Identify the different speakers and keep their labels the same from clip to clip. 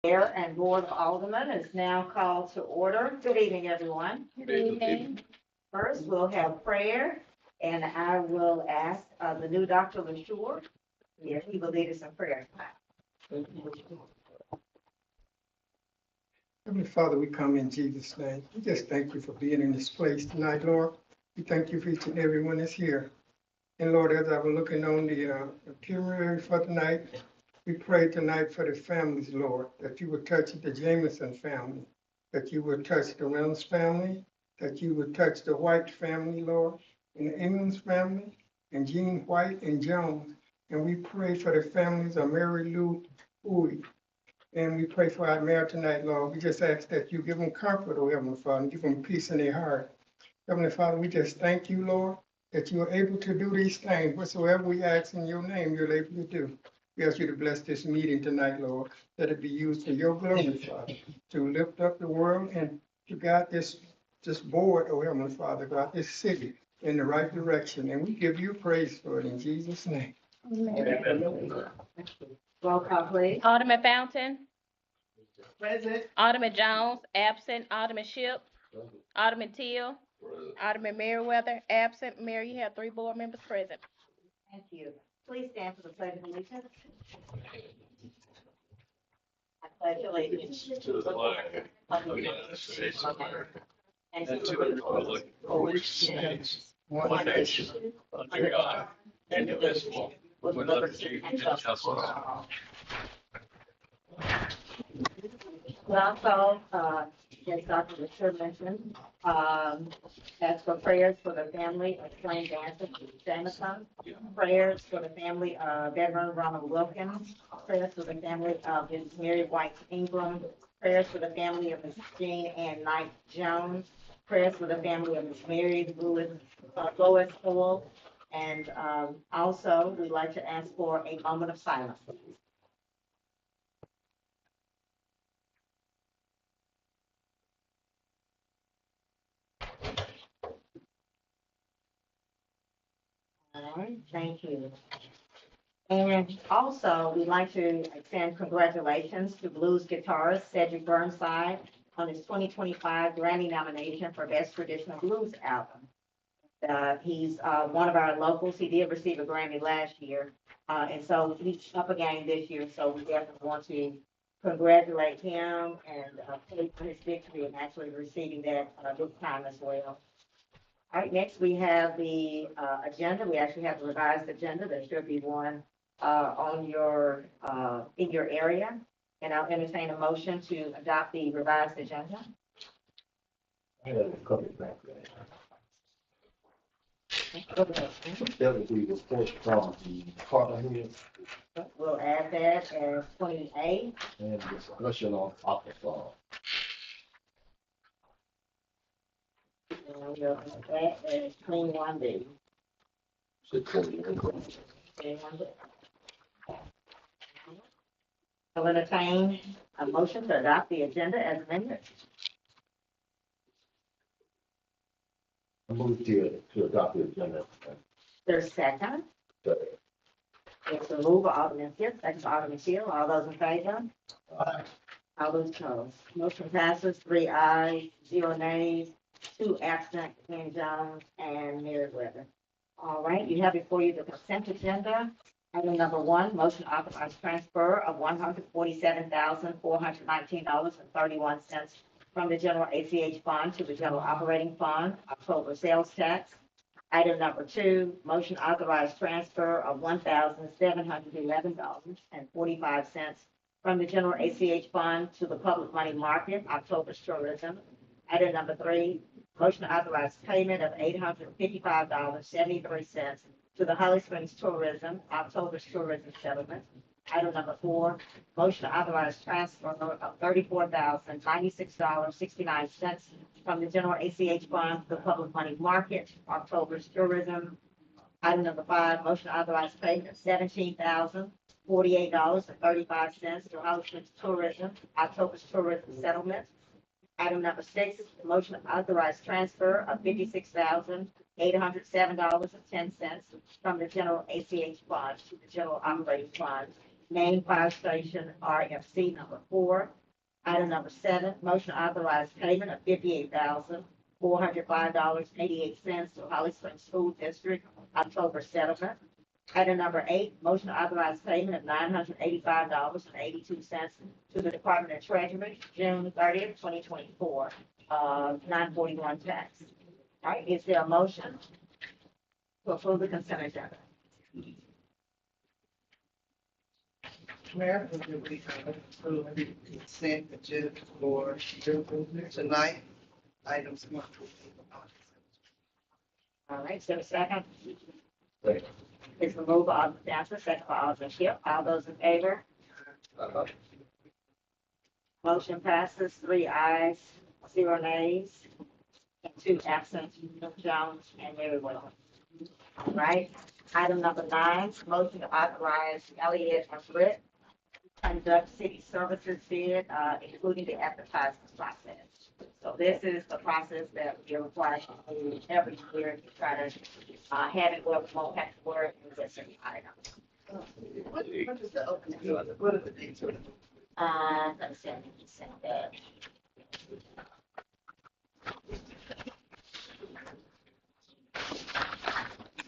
Speaker 1: Mayor and Board of Aldermen is now called to order. Good evening, everyone.
Speaker 2: Good evening.
Speaker 1: First, we'll have prayer, and I will ask the new Dr. LaShure if he will lead us in prayer.
Speaker 3: Heavenly Father, we come in Jesus' name. We just thank you for being in this place tonight, Lord. We thank you for each and everyone that's here. And Lord, as I was looking on the itinerary for tonight, we pray tonight for the families, Lord, that you would touch the Jameson family, that you would touch the Reynolds family, that you would touch the White family, Lord, and the England's family, and Jean White and Jones. And we pray for the families of Mary Lou Bowie. And we pray for our mayor tonight, Lord. We just ask that you give them comfort, oh Heavenly Father, and give them peace in their heart. Heavenly Father, we just thank you, Lord, that you are able to do these things. Whatsoever we ask in your name, you're able to do. We ask you to bless this meeting tonight, Lord, that it be used for your glory, Father, to lift up the world and to guide this board, oh Heavenly Father, God, this city in the right direction. And we give you praise for it in Jesus' name.
Speaker 2: Amen.
Speaker 1: Roll call, please.
Speaker 2: Alderman Fountain,
Speaker 1: Present.
Speaker 2: Alderman Jones, absent. Alderman Ship, Alderman Teal, Alderman Merriweather, absent. Mayor, you have 3 board members present.
Speaker 1: Thank you. Please stand for the pledge of allegiance. I pledge allegiance
Speaker 4: To the flag of the United States of America and to the republic for which it stands, one nation, under God, indivisible, with liberty and justice for all.
Speaker 1: Also, as Dr. LaShure mentioned, as for prayers for the family of slain Dancer Jameson, prayers for the family of veteran Ronald Wilkins, prayers for the family of Ms. Mary White Ingram, prayers for the family of Ms. Jean Ann Knight Jones, prayers for the family of Ms. Mary Lois Howell, and also we'd like to ask for a moment of silence. All right, thank you. And also, we'd like to extend congratulations to blues guitarist Cedric Burnside on his 2025 Grammy nomination for Best Traditional Blues Album. He's one of our locals. He did receive a Grammy last year, and so he's up again this year. So we definitely want to congratulate him and pray for his victory and actually receiving that this time as well. All right, next we have the agenda. We actually have the revised agenda. There should be one on your in your area, and I'll entertain a motion to adopt the revised agenda.
Speaker 5: I have a couple of things. That would be the first from the department head
Speaker 1: We'll add that as 28.
Speaker 5: and discussion on Aquafon.
Speaker 1: And we'll add that as 21B. I'll entertain a motion to adopt the agenda as amended.
Speaker 5: I moved to adopt the agenda.
Speaker 1: There's second. It's a move of Alderman Hill, second by Alderman Teal. All those in favor?
Speaker 5: Aye.
Speaker 1: All those opposed. Motion passes 3 ayes, 0 nays, 2 absent, Ken Jones and Merriweather. All right, you have before you the consent agenda. Item number 1, motion to authorize transfer of $147,419.31 from the general ACH fund to the general operating fund, October sales tax. Item number 2, motion to authorize transfer of $1,711.45 from the general ACH fund to the public money market, October tourism. Item number 3, motion to authorize payment of $855.73 to the Holly Springs Tourism, October tourism settlement. Item number 4, motion to authorize transfer of $34,096.69 from the general ACH fund to the public money market, October's tourism. Item number 5, motion to authorize payment of $17,048.35 to Holly Springs Tourism, October's tourism settlement. Item number 6, motion to authorize transfer of $56,807.10 from the general ACH fund to the general operating fund. Main Fire Station RFC number 4. Item number 7, motion to authorize payment of $58,405.88 to Holly Springs School District October settlement. Item number 8, motion to authorize payment of $985.82 to the Department of Treasury, June 30th, 2024, 941 tax. All right, is there a motion to approve the consent agenda?
Speaker 6: Mayor, we approve the consent agenda for tonight, items 1 through 8.
Speaker 1: All right, so second.
Speaker 5: Second.
Speaker 1: It's the move by Alderman Johnson, second by Alderman Shipp. All those in favor? Motion passes, 3 ayes, 0 nays, and 2 absent, Jones and Merriweather. All right, item number 9, motion to authorize Elliott and Britt to conduct city services bid, including the advertising process. So this is the process that we are required to do every year to try to have it where we won't have to work with this item.
Speaker 6: What is the opening? What are the dates?
Speaker 1: Let me see, I need to send that.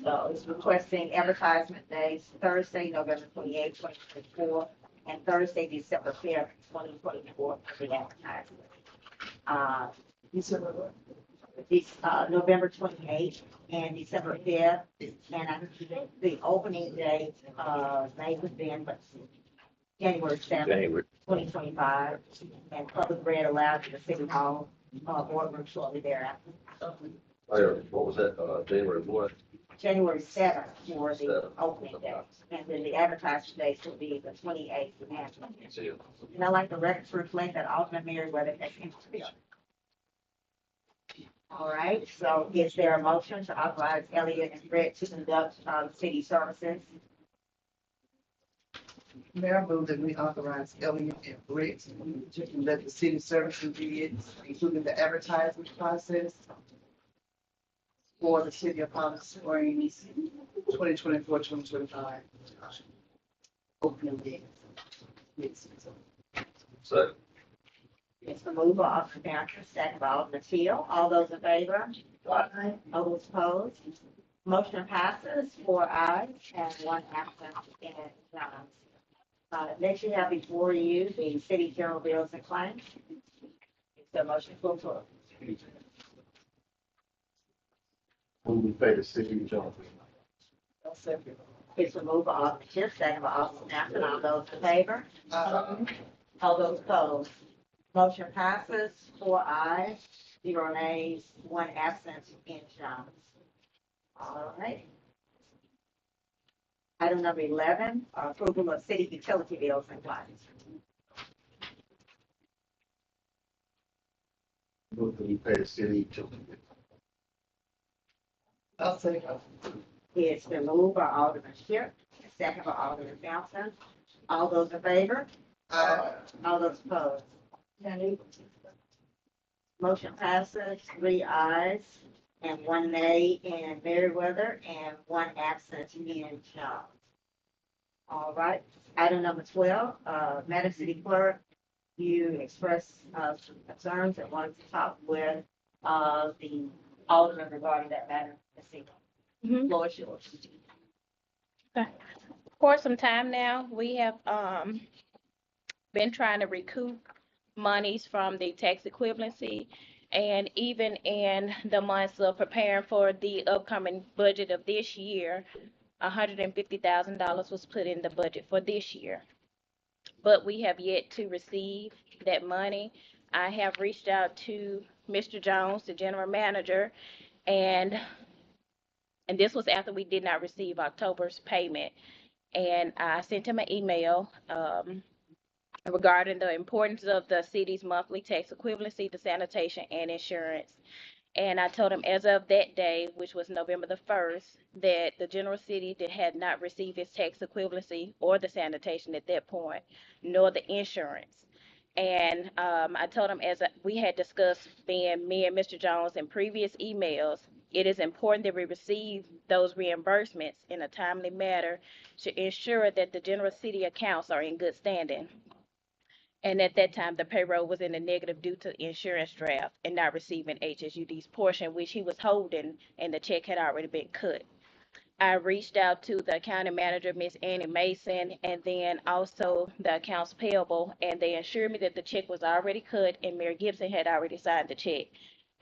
Speaker 1: So it's requesting advertisement days Thursday, November 28th, 2024, and Thursday, December 5th, 2024 for the advertisement. November 28th and December 5th, and I think the opening date, may have been, but January 7th, 2025, and public read aloud to the City Hall, boardroom shortly thereafter.
Speaker 5: What was that, January what?
Speaker 1: January 7th for the opening day, and then the advertising dates will be the 28th and 29th. And I'd like the record to reflect that Alderman Merriweather has entered the bill. All right, so is there a motion to authorize Elliott and Brett to conduct city services?
Speaker 6: Mayor, I move that we authorize Elliott and Britt to conduct the city services bids, including the advertising process for the city of Holly Springs 2024-2025. Opening bids.
Speaker 5: Second.
Speaker 1: It's the move by Alderman Johnson, second by Alderman Teal. All those in favor? Aye. All those opposed? Motion passes, 4 ayes and 1 absent in Johnson. Next you have before you the city general bills and claims. Is there a motion to approve?
Speaker 5: Move we pay the city Jones.
Speaker 1: It's the move by Alderman Shipp, second by Alderman Johnson. All those in favor? All those opposed? Motion passes, 4 ayes, 0 nays, 1 absent in Johnson. All right. Item number 11, approval of city utility bills and claims.
Speaker 5: Move we pay the city Jones.
Speaker 6: I'll say.
Speaker 1: It's been moved by Alderman Shipp, second by Alderman Johnson. All those in favor? All those opposed? Motion passes, 3 ayes and 1 nay in Merriweather and 1 absent in Jones. All right, item number 12, Madam City Clerk, you expressed some concerns and wanted to talk with the alderman regarding that matter. Let's see. Floor is yours.
Speaker 2: For some time now, we have been trying to recoup monies from the tax equivalency, and even in the months of preparing for the upcoming budget of this year, $150,000 was put in the budget for this year, but we have yet to receive that money. I have reached out to Mr. Jones, the general manager, and this was after we did not receive October's payment, and I sent him an email regarding the importance of the city's monthly tax equivalency to sanitation and insurance. And I told him as of that day, which was November the 1st, that the general city had not received its tax equivalency or the sanitation at that point, nor the insurance. And I told him, as we had discussed, being me and Mr. Jones in previous emails, It is important that we receive those reimbursements in a timely manner to ensure that the general city accounts are in good standing. And at that time, the payroll was in the negative due to insurance draft and not receiving HSUD's portion, which he was holding, and the check had already been cut. I reached out to the accounting manager, Miss Annie Mason, and then also the accounts payable, and they assured me that the check was already cut and Mayor Gibson had already signed the check.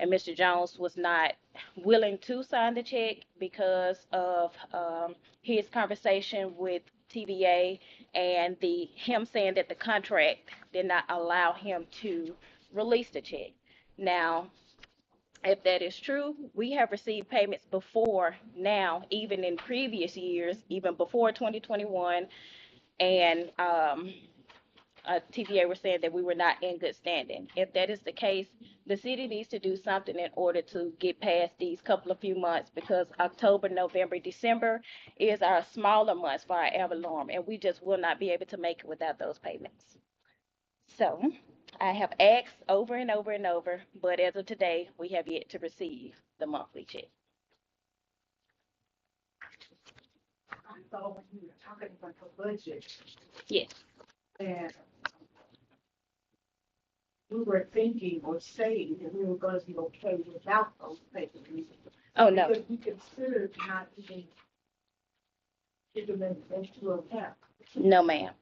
Speaker 2: And Mr. Jones was not willing to sign the check because of his conversation with TVA and him saying that the contract did not allow him to release the check. Now, if that is true, we have received payments before now, even in previous years, even before 2021, and TVA were saying that we were not in good standing. If that is the case, the city needs to do something in order to get past these couple of few months, because October, November, December is our smaller months for our ad valorem, and we just will not be able to make it without those payments. So I have asked over and over and over, but as of today, we have yet to receive the monthly check.
Speaker 7: I thought when you were talking about the budget,
Speaker 2: Yes.
Speaker 7: and we were thinking or saying that we were gonna be okay without those payments.
Speaker 2: Oh, no.
Speaker 7: Because we considered not even giving them into account.
Speaker 2: No, ma'am.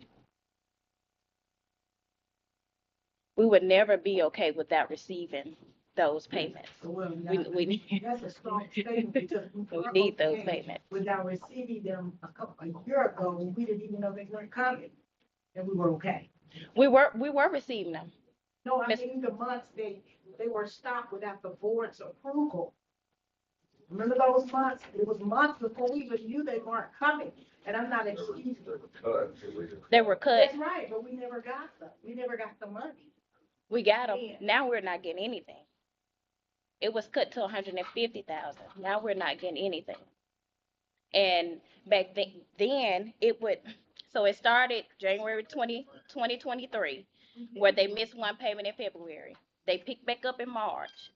Speaker 2: We would never be okay without receiving those payments.
Speaker 7: Well,
Speaker 2: We
Speaker 7: that's a strong statement because we were
Speaker 2: need those
Speaker 7: okay
Speaker 2: payments.
Speaker 7: without receiving them a year ago, and we didn't even know they weren't coming, and we were okay.
Speaker 2: We were receiving them.
Speaker 7: No, I
Speaker 2: Miss-
Speaker 7: mean, the months they were stopped without the board's approval. Remember those months? It was months before we even knew they weren't coming, and I'm not excusing.
Speaker 2: They were cut.
Speaker 7: That's right, but we never got them. We never got the money.
Speaker 2: We got them.
Speaker 7: Yeah.
Speaker 2: Now we're not getting anything. It was cut to 150,000. Now we're not getting anything. And back then it would, so it started January 2023, where they missed one payment in February. They picked back up in March,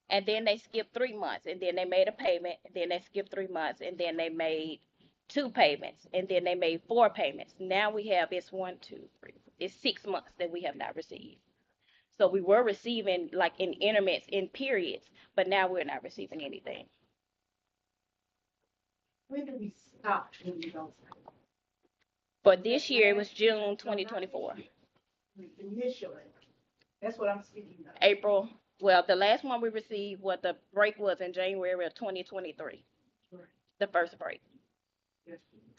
Speaker 2: and then they skipped 3 months, and then they made a payment, and then they skipped 3 months, and then they made 2 payments, and then they made 4 payments. Now we have, it's 6 months that we have not received. So we were receiving like in intermits, in periods, but now we're not receiving anything.
Speaker 7: When did we stop doing those?
Speaker 2: For this year, it was June 2024,
Speaker 7: Initially, that's what I'm speaking of.
Speaker 2: April. Well, the last one we received, what the break was in January of 2023, the first break.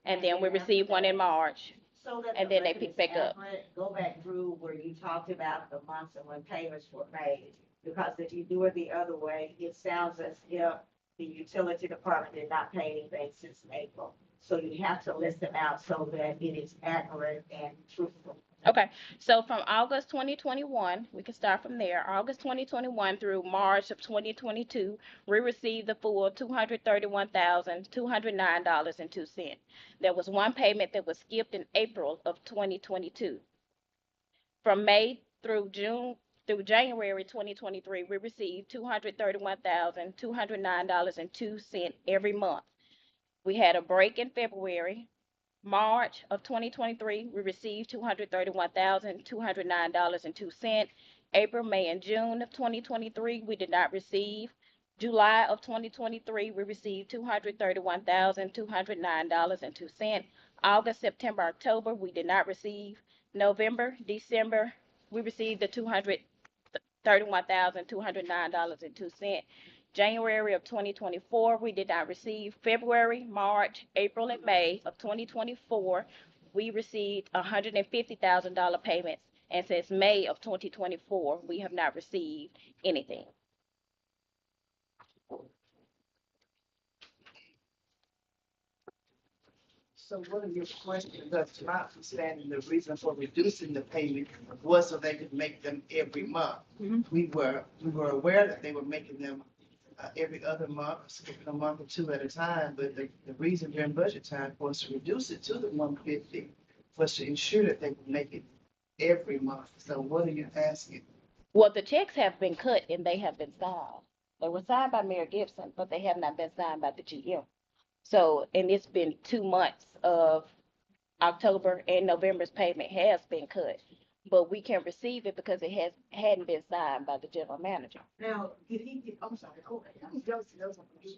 Speaker 2: And then we received one in March.
Speaker 1: So that
Speaker 2: And
Speaker 1: the
Speaker 2: then they
Speaker 1: record
Speaker 2: pick
Speaker 1: is
Speaker 2: back up.
Speaker 1: accurate, go back through where you talked about the months and when payments were made. Because if you do it the other way, it sounds as if the utility department did not pay anything since April. So you have to list them out so that it is accurate and truthful.
Speaker 2: Okay, so from August 2021, we can start from there. August 2021 through March of 2022, we received the full $231,209.02. There was one payment that was skipped in April of 2022. From May through January 2023, we received $231,209.02 every month. We had a break in February. March of 2023, we received $231,209.02. April, May, and June of 2023, we did not receive. July of 2023, we received $231,209.02. August, September, October, we did not receive. November, December, we received the $231,209.02. January of 2024, we did not receive. February, March, April, and May of 2024, we received $150,000 payments. And since May of 2024, we have not received anything.
Speaker 6: So one of your questions, that's my understanding, the reason for reducing the payment was so they could make them every month.
Speaker 2: Mhm.
Speaker 6: We were aware that they were making them every other month, skipping a month or two at a time, but the reason during budget time was to reduce it to the 150 was to ensure that they would make it every month. So what are you asking?
Speaker 2: Well, the checks have been cut and they have been filed. They were signed by Mayor Gibson, but they have not been signed by the GM. So, and it's been 2 months of October and November's payment has been cut. But we can receive it because it hadn't been signed by the general manager.
Speaker 7: Now, I'm sorry, go ahead.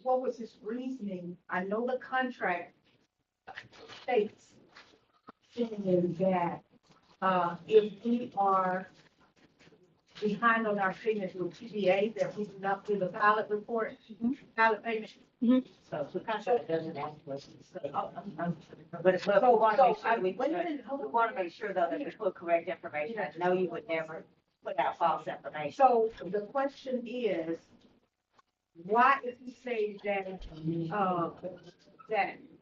Speaker 7: What was his reasoning? I know the contract states saying that, if we are behind on our payments with TBA, that we do not do the pilot report, pilot payment.
Speaker 1: So the contract doesn't actually say. But we
Speaker 7: So,
Speaker 1: want to make sure,
Speaker 7: wait a minute,
Speaker 1: we want to make sure though that we put correct information. I know you would never put out false information.
Speaker 7: So the question is, why is he saying that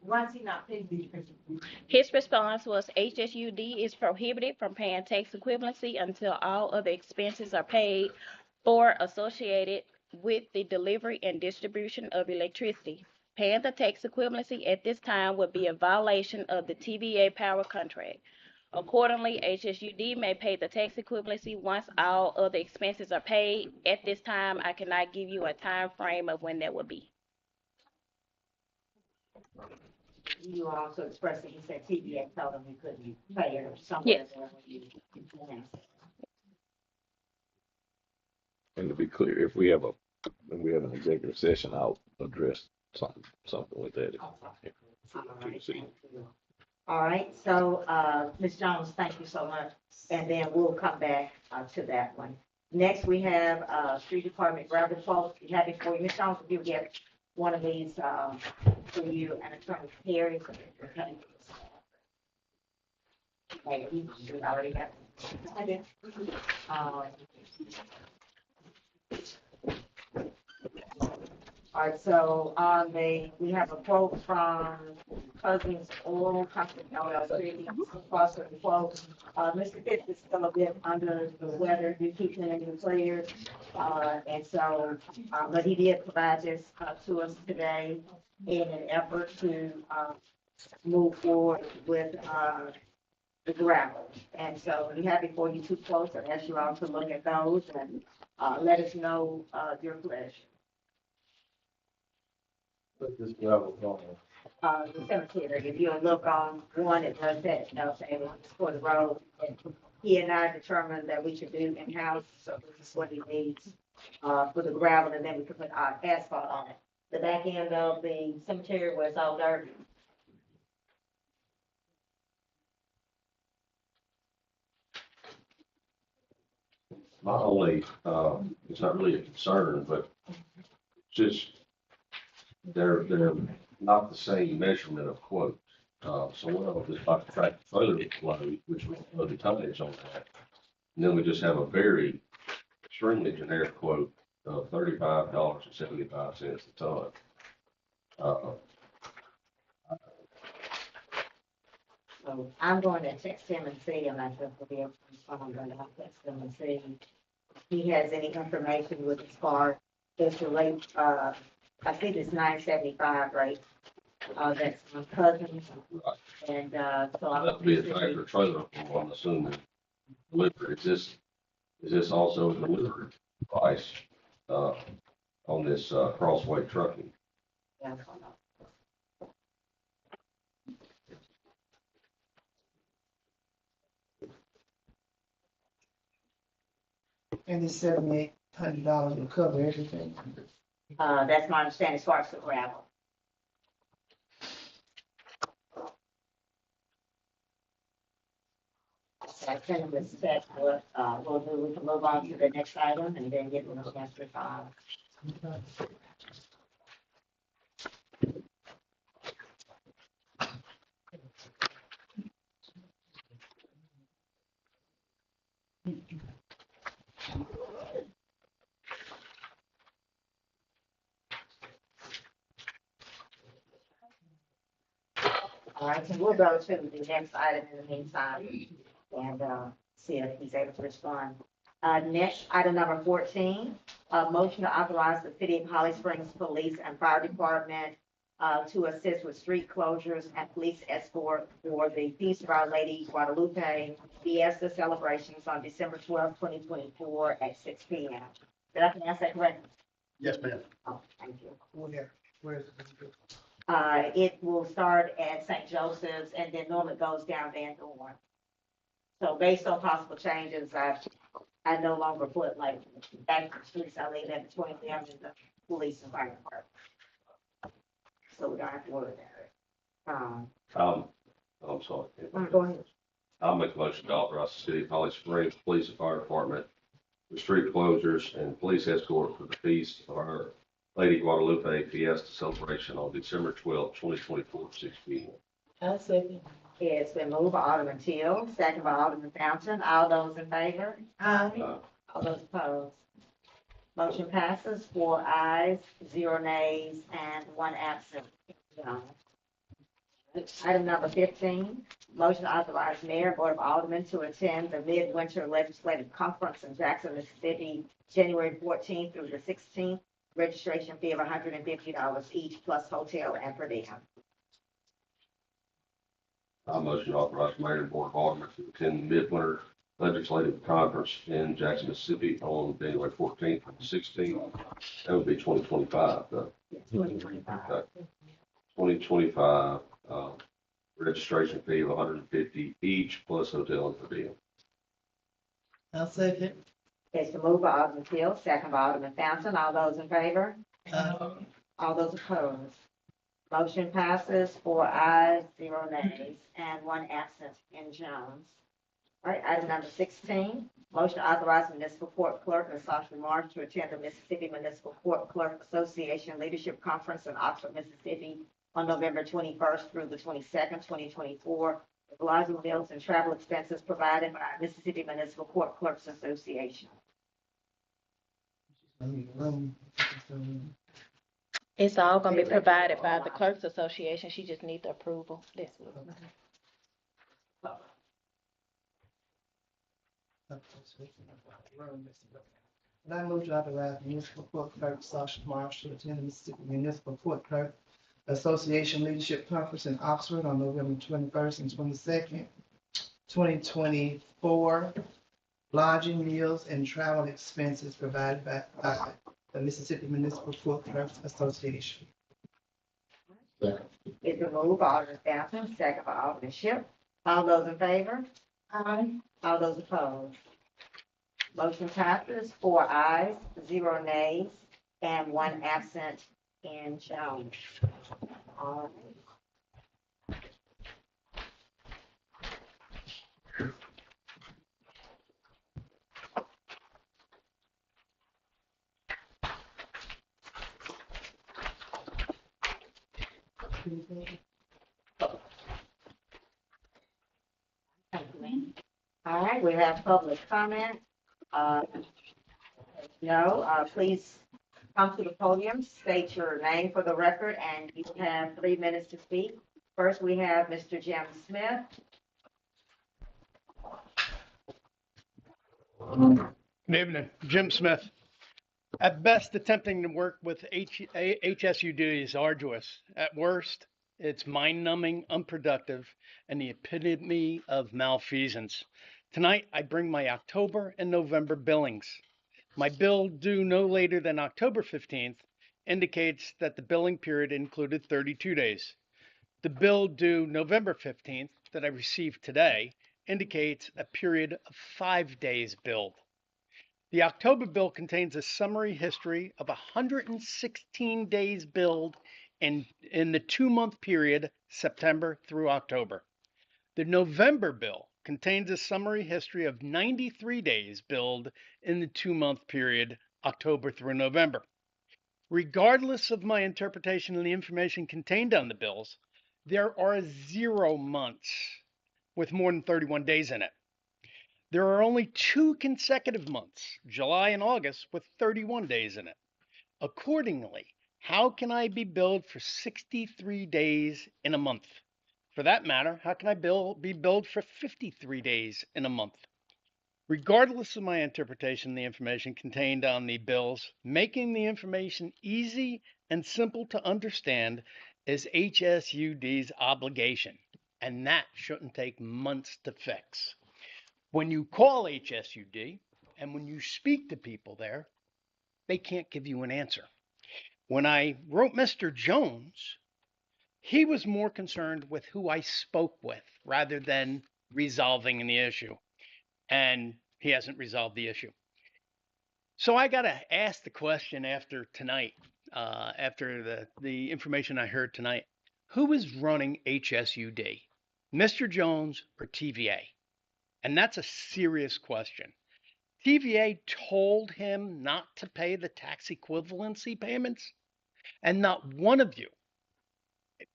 Speaker 7: why is he not paying these people?
Speaker 2: His response was HSUD is prohibited from paying tax equivalency until all other expenses are paid for associated with the delivery and distribution of electricity. Paying the tax equivalency at this time would be a violation of the TVA power contract. Accordingly, HSUD may pay the tax equivalency once all other expenses are paid. At this time, I cannot give you a time frame of when that will be.
Speaker 1: You also expressed that you said TBA told them you couldn't pay it or somewhere there when you announced it.
Speaker 4: And to be clear, if we have an executive session, I'll address something with that.
Speaker 1: All right, so, Ms. Jones, thank you so much. And then we'll come back to that one. Next, we have Street Department gravel quote. You have it for you. Ms. Jones, if you get one of these for you and Attorney Perry. Okay, you should already have. I did. All right, so we have a quote from Cousins Oil Company LLC. Cost of the quote. Mr. Fitz is still a bit under the weather due to keeping the players. And so, but he did provide this to us today in an effort to move forward with the gravel. And so we have before you two quotes. I ask you all to look at those and let us know your pleasure.
Speaker 5: Put this gravel on.
Speaker 1: The cemetery, if you look on one, it does that, saying it's for the road. And he and I determined that we should do in-house, so this is what he needs, for the gravel, and then we can put our asphalt on it. The back end of the cemetery where it's all dirt.
Speaker 5: My only, it's not really a concern, but just, they're not the same measurement of quote. So one of them is about the track trailer load, which we know the tonnage on that. And then we just have a very extremely generic quote of $35.75 a ton.
Speaker 1: So I'm going to text him and see, I'm not sure if he'll be able to respond, I'm going to text him and see if he has any information with as far as the rate, I think it's 975, right? That's my cousin.
Speaker 5: Right.
Speaker 1: And, so I'm.
Speaker 5: That'd be a tractor trailer, I'm assuming. Delivery, is this also a delivery price, on this, Crossway trucking?
Speaker 1: Yeah.
Speaker 6: And it's $7,800 will cover everything.
Speaker 1: That's my understanding as far as the gravel. So I send him this text, what, we'll do, we can move on to the next item and then get the chance to respond. All right, so we'll go to the next item in the meantime and see if he's able to respond. Next, item number 14, motion to authorize the City of Holly Springs Police and Fire Department to assist with street closures and police escort for the Feast of Our Lady Guadalupe Fiesta celebrations on December 12, 2024 at 6 p.m. Did I pronounce that correctly?
Speaker 4: Yes, ma'am.
Speaker 1: Oh, thank you.
Speaker 6: Where is it?
Speaker 1: It will start at St. Joseph's and then normally goes down Van Dorn. So based on possible changes, I no longer put like back to the streets, I leave at the 20th Avenue, the police and fire department. So we don't have to worry about it.
Speaker 5: I'm sorry.
Speaker 1: Go ahead.
Speaker 5: I'll make a motion to authorize the city of Holly Springs Police and Fire Department with street closures and police escort for the feast of Our Lady Guadalupe Fiesta celebration on December 12th, 2024, 6 p.m.
Speaker 6: I'll second.
Speaker 1: It's been moved by Alderman Teal, second by Alderman Fountain. All those in favor?
Speaker 5: Uh,
Speaker 1: All those opposed? Motion passes, 4 ayes, 0 nays, and 1 absent. Item number 15, motion to authorize Mayor and Board of Aldermen to attend the Midwinter Legislative Conference in Jackson, Mississippi, January 14th through the 16th. Registration fee of $150 each plus hotel and per diem.
Speaker 5: I motion to authorize Mayor and Board of Aldermen to attend the Midwinter Legislative Conference in Jackson, Mississippi on January 14th and 16th. That would be 2025, though.
Speaker 1: 2025.
Speaker 5: Okay. 2025, registration fee of $150 each plus hotel and per diem.
Speaker 6: I'll second.
Speaker 1: It's been moved by Alderman Teal, second by Alderman Fountain. All those in favor? All those opposed? Motion passes, 4 ayes, 0 nays, and 1 absent in Jones. All right, item number 16, motion to authorize municipal court clerk Natasha Marsh to attend the Mississippi Municipal Court Clerk Association Leadership Conference in Oxford, Mississippi on November 21st through the 22nd, 2024, with lodging, meals, and travel expenses provided by Mississippi Municipal Court Clerks Association.
Speaker 2: It's all gonna be provided by the Clerks Association. She just needs the approval. That's it.
Speaker 6: And I move to authorize municipal court clerk Sasha Marsh to attend the Mississippi Municipal Court Clerk Association Leadership Conference in Oxford on November 21st and 22nd, 2024. Lodging, meals, and travel expenses provided by the Mississippi Municipal Court Clerks Association.
Speaker 1: It's been moved by Alderman Fountain, second by Alderman Ship. All those in favor?
Speaker 7: Aye.
Speaker 1: All those opposed? Motion passes, 4 ayes, 0 nays, and 1 absent in Jones. All right. Thank you, ma'am. All right, we have public comment. Please come to the podium, state your name for the record, and you have 3 minutes to speak. First, we have Mr. Jim Smith.
Speaker 8: Good evening, Jim Smith. At best, attempting to work with HSUD is arduous. At worst, it's mind-numbing, unproductive, and the epitome of malfeasance. Tonight, I bring my October and November billings. My bill due no later than October 15th indicates that the billing period included 32 days. The bill due November 15th that I received today indicates a period of 5 days billed. The October bill contains a summary history of 116 days billed in the 2-month period, September through October. The November bill contains a summary history of 93 days billed in the 2-month period, October through November. Regardless of my interpretation of the information contained on the bills, there are 0 months with more than 31 days in it. There are only 2 consecutive months, July and August, with 31 days in it. Accordingly, how can I be billed for 63 days in a month? For that matter, how can I be billed for 53 days in a month? Regardless of my interpretation of the information contained on the bills, making the information easy and simple to understand is HSUD's obligation, and that shouldn't take months to fix. When you call HSUD and when you speak to people there, they can't give you an answer. When I wrote Mr. Jones, he was more concerned with who I spoke with rather than resolving the issue. And he hasn't resolved the issue. So I got to ask the question after tonight, after the information I heard tonight. Who is running HSUD? Mr. Jones or TVA? And that's a serious question. TVA told him not to pay the tax equivalency payments, and not one of you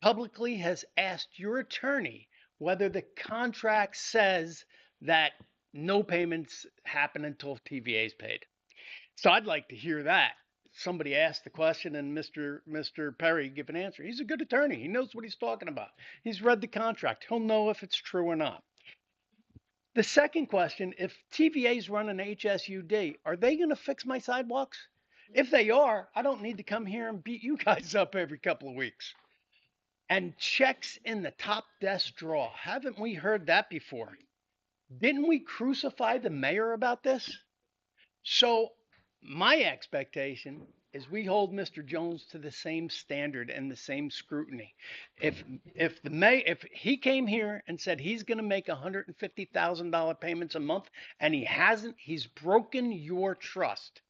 Speaker 8: publicly has asked your attorney whether the contract says that no payments happen until TVA is paid. So I'd like to hear that. Somebody asked the question and Mr. Perry give an answer. He's a good attorney. He knows what he's talking about. He's read the contract. He'll know if it's true or not. The second question, if TVA is running HSUD, are they going to fix my sidewalks? If they are, I don't need to come here and beat you guys up every couple of weeks. And checks in the top desk drawer. Haven't we heard that before? Didn't we crucify the mayor about this? So my expectation is we hold Mr. Jones to the same standard and the same scrutiny. If he came here and said he's going to make $150,000 payments a month and he hasn't, he's broken your trust.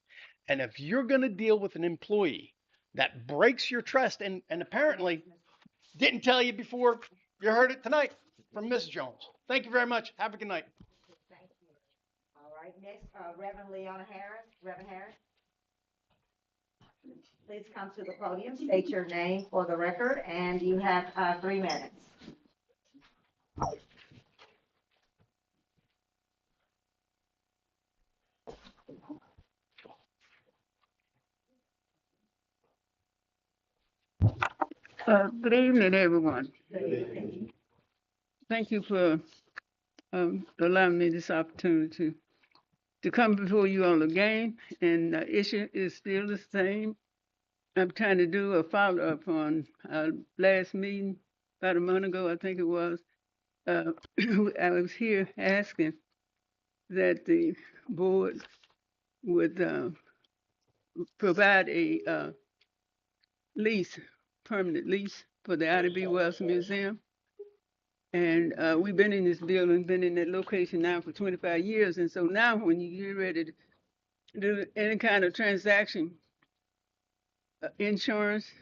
Speaker 8: And if you're going to deal with an employee that breaks your trust and apparently didn't tell you before, you heard it tonight from Ms. Jones. Thank you very much. Have a good night.
Speaker 1: Thank you. All right, next, Reverend Leona Harris. Reverend Harris. Please come to the podium, state your name for the record, and you have 3 minutes.
Speaker 9: Good evening, everyone. Thank you for allowing me this opportunity to come before you all again. And the issue is still the same. I'm trying to do a follow-up on our last meeting about a month ago, I think it was. I was here asking that the board would provide a lease, permanent lease for the Ida B. Wells Museum. And we've been in this building, been in that location now for 25 years. And so now when you get ready to do any kind of transaction, insurance,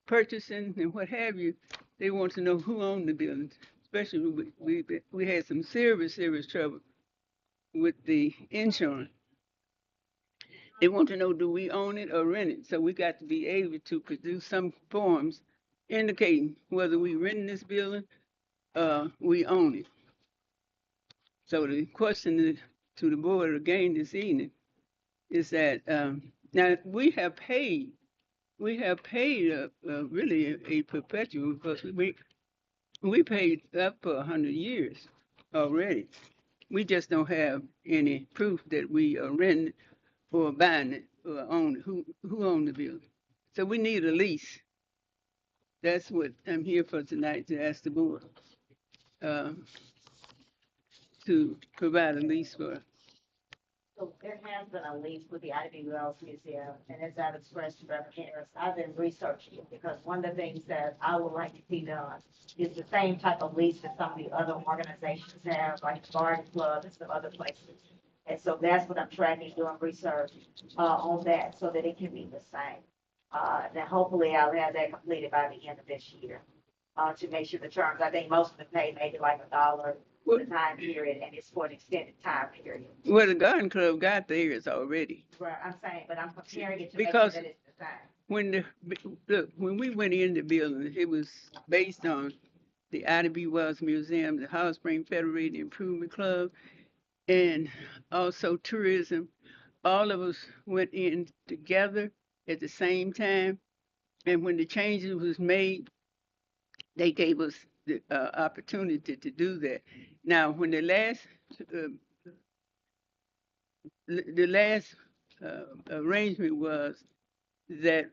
Speaker 9: purchasing, and what have you, they want to know who owned the building. Especially we had some serious trouble with the insurance. They want to know, do we own it or rent it? So we got to be able to produce some forms indicating whether we rent this building, we own it. So the question to the board again this evening is that now we have paid really a perpetual, because we paid up for 100 years already. We just don't have any proof that we are renting or buying it or own it. Who owned the building? So we need a lease. That's what I'm here for tonight, to ask the board to provide a lease for.
Speaker 1: So there has been a lease with the Ida B. Wells Museum, and as I've expressed to Reverend Harris, I've been researching it because one of the things that I would like to see done is the same type of lease that some of the other organizations have, like the Garden Club and some other places. And so that's what I'm tracking, doing research on that, so that it can be the same. Now hopefully I'll have that completed by the end of this year to make sure the terms. I think most of them pay maybe like $1 for the time period, and it's for an extended time period.
Speaker 9: Well, the Garden Club got theirs already.
Speaker 1: Right, I'm saying, but I'm comparing it to make
Speaker 9: Because
Speaker 1: sure that it's the same.
Speaker 9: When we went in the building, it was based on the Ida B. Wells Museum, the Hot Spring Federated Improvement Club, and also tourism. All of us went in together at the same time, and when the changes was made, they gave us the opportunity to do that. Now, when the last arrangement was that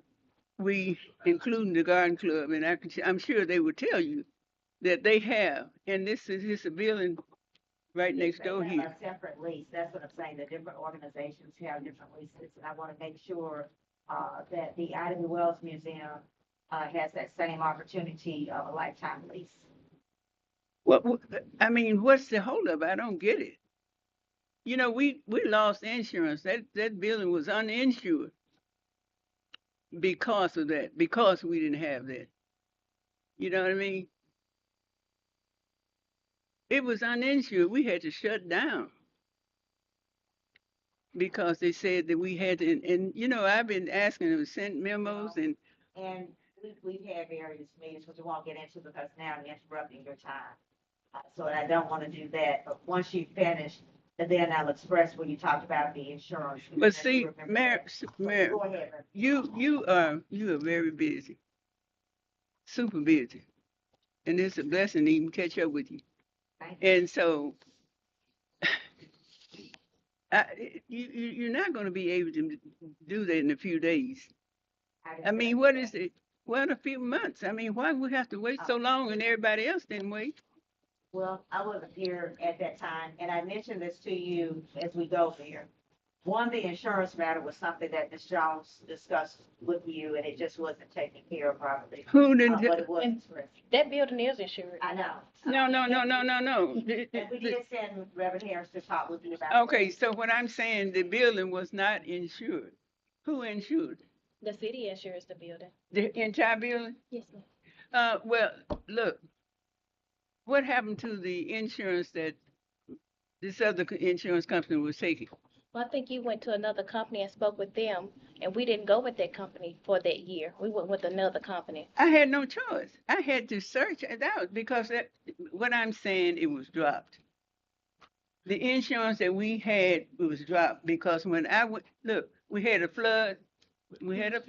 Speaker 9: we, including the Garden Club, and I'm sure they would tell you that they have, and this is a building right next door
Speaker 1: They
Speaker 9: here.
Speaker 1: have a separate lease, that's what I'm saying, the different organizations have different leases, and I want to make sure, that the Ida B. Wells Museum, has that same opportunity of a lifetime lease.
Speaker 9: I mean, what's the holdup? I don't get it. You know, we lost insurance. That building was uninsured because of that, because we didn't have that. You know what I mean? It was uninsured. We had to shut down because they said that we had to, and you know, I've been asking them to send memos and
Speaker 1: And we've had various meetings, which we won't get into because now I'm interrupting your time. So I don't want to do that, but once you finish, and then I'll express what you talked about the insurance.
Speaker 9: but see,
Speaker 1: Remember
Speaker 9: Mayor,
Speaker 1: that.
Speaker 9: Mayor,
Speaker 1: Go ahead. Rick.
Speaker 9: you are very busy, super busy, and it's a blessing to even catch up with you.
Speaker 1: Thank you.
Speaker 9: And so, you're not going to be able to do that in a few days. I mean, what is it? Well, a few months. I mean, why we have to wait so long and everybody else didn't wait?
Speaker 1: Well, I wasn't here at that time, and I mentioned this to you as we go there. One, the insurance matter was something that Ms. Jones discussed with you, and it just wasn't taken care of properly.
Speaker 9: Who didn't?
Speaker 1: But it was expressed.
Speaker 2: That building is insured.
Speaker 1: I know.
Speaker 9: No.
Speaker 1: And we did send Reverend Harris to talk with you about.
Speaker 9: Okay, so what I'm saying, the building was not insured. Who insured?
Speaker 2: The city insures the building.
Speaker 9: The entire building?
Speaker 2: Yes, ma'am.
Speaker 9: Well, look, what happened to the insurance that this other insurance company was taking?
Speaker 2: Well, I think you went to another company and spoke with them, and we didn't go with that company for that year. We went with another company.
Speaker 9: I had no choice. I had to search it out because what I'm saying, it was dropped. The insurance that we had was dropped because when I went, look, we had a flood. We had a,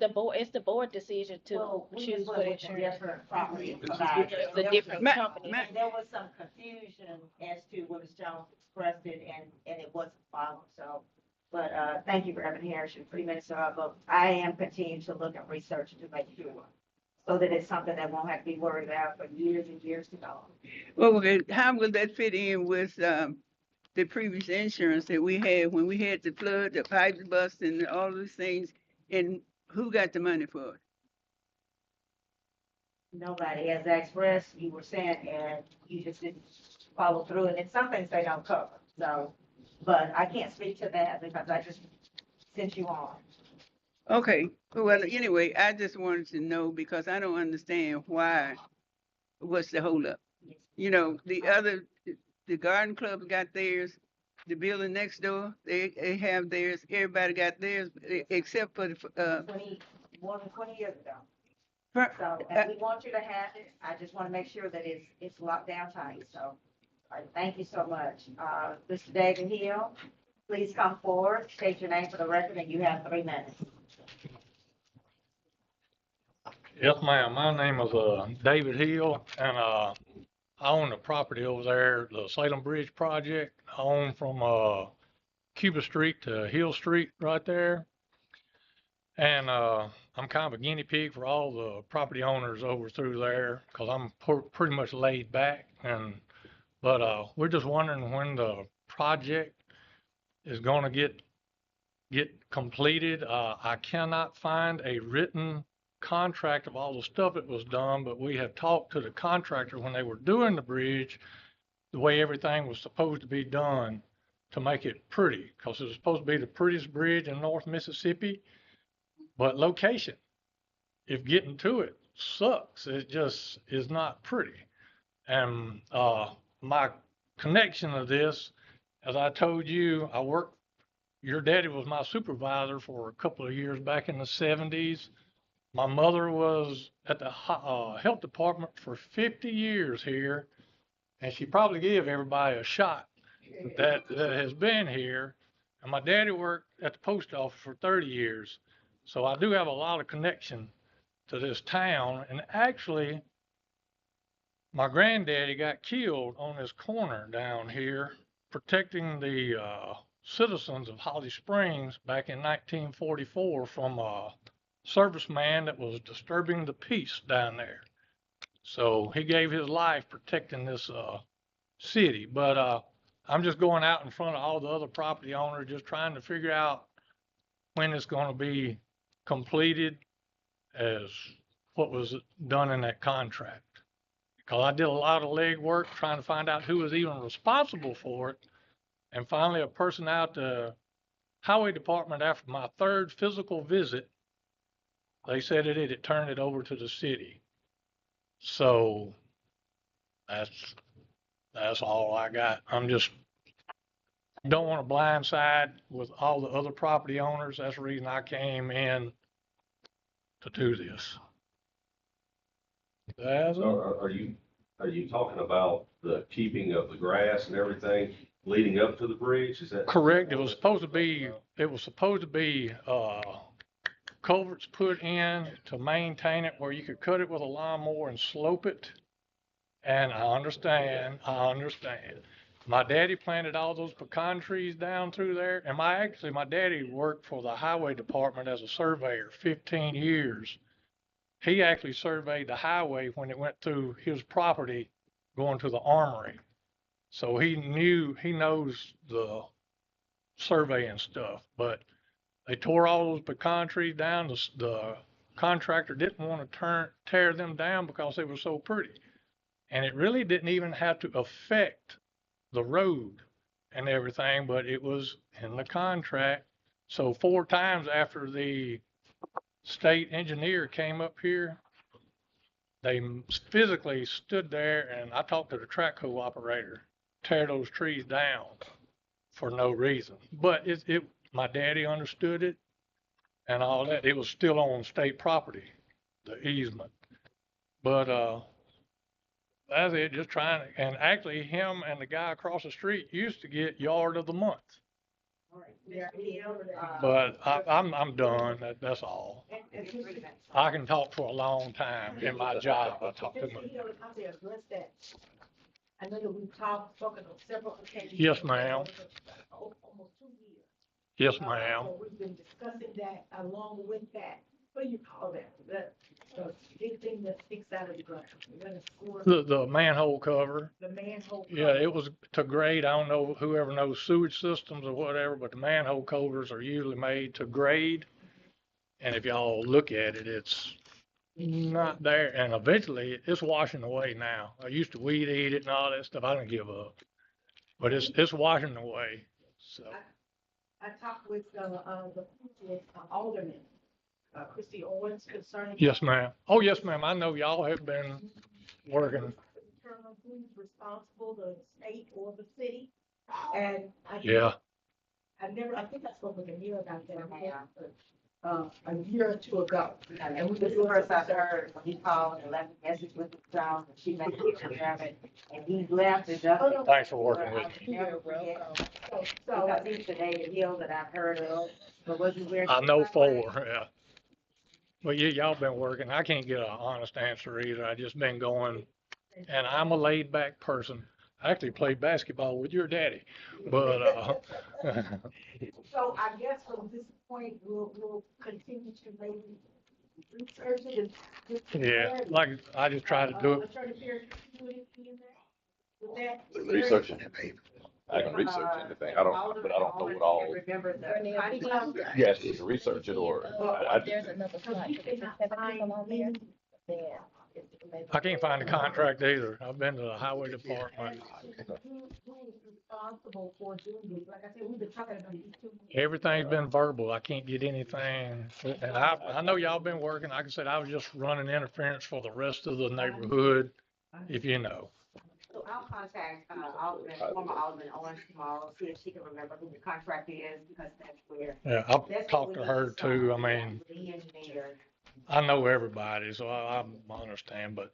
Speaker 2: It's the board decision to
Speaker 1: Well, we
Speaker 2: choose
Speaker 1: just
Speaker 2: what
Speaker 1: went with the
Speaker 2: insurance.
Speaker 1: different property providers.
Speaker 2: It's a
Speaker 1: There was
Speaker 2: different
Speaker 9: Ma-
Speaker 2: company.
Speaker 9: ma-
Speaker 1: And there was some confusion as to what Ms. Jones expressed it, and it wasn't followed, so. But, thank you, Reverend Harris, your 3 minutes are up, but I am continuing to look at research to make sure. So that it's something that won't have to be worried about for years and years to go.
Speaker 9: well, okay, how will that fit in with the previous insurance that we had when we had the flood, the pipes bust, and all those things? And who got the money for it?
Speaker 1: Nobody has expressed, you were saying, and you just didn't follow through, and it's some things they don't cover, so. But I can't speak to that because I just sent you on.
Speaker 9: Okay, well, anyway, I just wanted to know because I don't understand what's the holdup? You know, the garden club got theirs, the building next door, they have theirs, everybody got theirs, except for the,
Speaker 1: 20, more than 20 years ago.
Speaker 9: per-
Speaker 1: So, and we want you to have it. I just want to make sure that it's locked down tight. So, all right, thank you so much. Mr. David Hill, please come forward, state your name for the record, and you have 3 minutes.
Speaker 10: Yes, ma'am. My name is David Hill, and I own the property over there, the Salem Bridge project. I own from Cuba Street to Hill Street right there. And I'm kind of a guinea pig for all the property owners over through there because I'm pretty much laid back. But we're just wondering when the project is going to get completed. I cannot find a written contract of all the stuff that was done, but we have talked to the contractor when they were doing the bridge, the way everything was supposed to be done to make it pretty, because it was supposed to be the prettiest bridge in North Mississippi, but location, if getting to it sucks, it just is not pretty. And my connection to this, as I told you, your daddy was my supervisor for a couple of years back in the 70s. My mother was at the health department for 50 years here, and she probably gave everybody a shot that has been here. And my daddy worked at the post office for 30 years. So I do have a lot of connection to this town. And actually, my granddaddy got killed on this corner down here, protecting the citizens of Holly Springs back in 1944 from serviceman that was disturbing the peace down there. So he gave his life protecting this city. But I'm just going out in front of all the other property owners, just trying to figure out when it's gonna be completed as what was done in that contract. Because I did a lot of legwork trying to find out who was even responsible for it. And finally, a person out the highway department, after my third physical visit, they said it had turned it over to the city. So that's all I got. I'm just don't want to blindside with all the other property owners. That's the reason I came in to do this. That's it.
Speaker 5: So are you talking about the keeping of the grass and everything leading up to the bridge? Is that?
Speaker 10: Correct. It was supposed to be culverts put in to maintain it where you could cut it with a lawnmower and slope it. And I understand. My daddy planted all those pecan trees down through there. And my daddy worked for the highway department as a surveyor, 15 years. He actually surveyed the highway when it went through his property going to the armory. So he knows the surveying stuff, but they tore all those pecan trees down. The contractor didn't want to tear them down because they were so pretty. And it really didn't even have to affect the road and everything, but it was in the contract. So 4 times after the state engineer came up here, they physically stood there, and I talked to the track co-operator, tear those trees down for no reason. But my daddy understood it and all that. It was still on state property, the easement. But that's it, just trying to, and actually him and the guy across the street used to get yard of the month. But I'm done. That's all. I can talk for a long time in my job. I talk too much.
Speaker 7: I know that we've spoken on several occasions.
Speaker 10: Yes, ma'am.
Speaker 7: Almost 2 years.
Speaker 10: Yes, ma'am.
Speaker 7: So we've been discussing that along with that. What do you call that? The big thing that sticks out of the ground.
Speaker 10: The manhole cover.
Speaker 7: The manhole cover.
Speaker 10: Yeah, it was to grade. I don't know whoever knows sewage systems or whatever, but the manhole covers are usually made to grade. And if y'all look at it, it's not there. And eventually it's washing away now. I used to weed eat it and all that stuff. I didn't give up, but it's washing away. So
Speaker 7: I talked with the alderman, Christy Owens, concerning.
Speaker 10: yes, ma'am. Oh, yes, ma'am. I know y'all have been working.
Speaker 7: Determine who's responsible, the state or the city. And I think I spoke with Amir about that. A year or 2 ago.
Speaker 1: And this is the first I've heard when he called and left a message with the child, and she made a picture of it, and he left it up.
Speaker 10: Thanks for working with me.
Speaker 1: Never forget. Because he's the David Hill that I've heard of, but wasn't where.
Speaker 10: I know 4, yeah. Well, y'all been working. I can't get an honest answer either. I just been going, and I'm a laid back person. I actually played basketball with your daddy, but
Speaker 7: So I guess from this point, we'll continue to maybe research it and.
Speaker 10: yeah, like I just try to do it.
Speaker 7: Attorney Perry, you do anything in there? With that?
Speaker 11: Researching it, baby. I can research anything. I don't know it all.
Speaker 1: Remember the.
Speaker 11: Yes, you can research it or.
Speaker 2: There's another slide.
Speaker 7: You cannot find any.
Speaker 10: I can't find the contract either. I've been to the highway department.
Speaker 7: Who's responsible for doing this? Like I said, we've been talking about these 2 years.
Speaker 10: Everything's been verbal. I can't get anything. And I know y'all been working. Like I said, I was just running interference for the rest of the neighborhood, if you know.
Speaker 1: So I'll contact, former Alderman Owens tomorrow, see if she can remember who the contract is, because that's where.
Speaker 10: Yeah, I'll talk to her too. I mean,
Speaker 1: The engineer.
Speaker 10: I know everybody, so I understand, but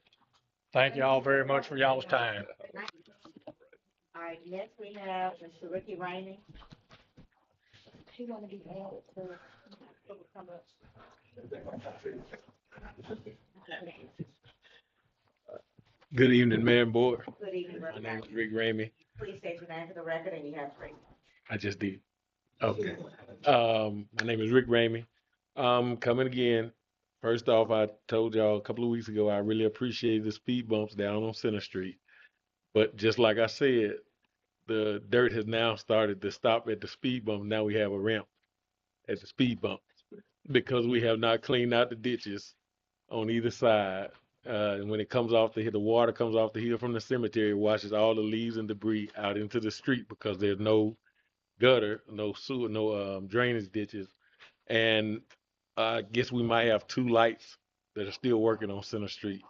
Speaker 10: thank y'all very much for y'all's time.
Speaker 1: All right, next we have Mr. Ricky Ramey.
Speaker 2: He wanna be added to.
Speaker 12: Good evening, Mayor and Board.
Speaker 1: Good evening,
Speaker 12: My
Speaker 1: Ricky.
Speaker 12: name is Rick Ramey.
Speaker 1: Please state your name for the record, and you have 3.
Speaker 12: I just did. Okay. My name is Rick Ramey. Coming again. First off, I told y'all a couple of weeks ago, I really appreciate the speed bumps down on Center Street. But just like I said, the dirt has now started to stop at the speed bump. Now we have a ramp at the speed bump because we have not cleaned out the ditches on either side. And when it comes off the hill, the water comes off the hill from the cemetery, it washes all the leaves and debris out into the street because there's no gutter, no sewer, no drainage ditches. And I guess we might have two lights that are still working on Center Street.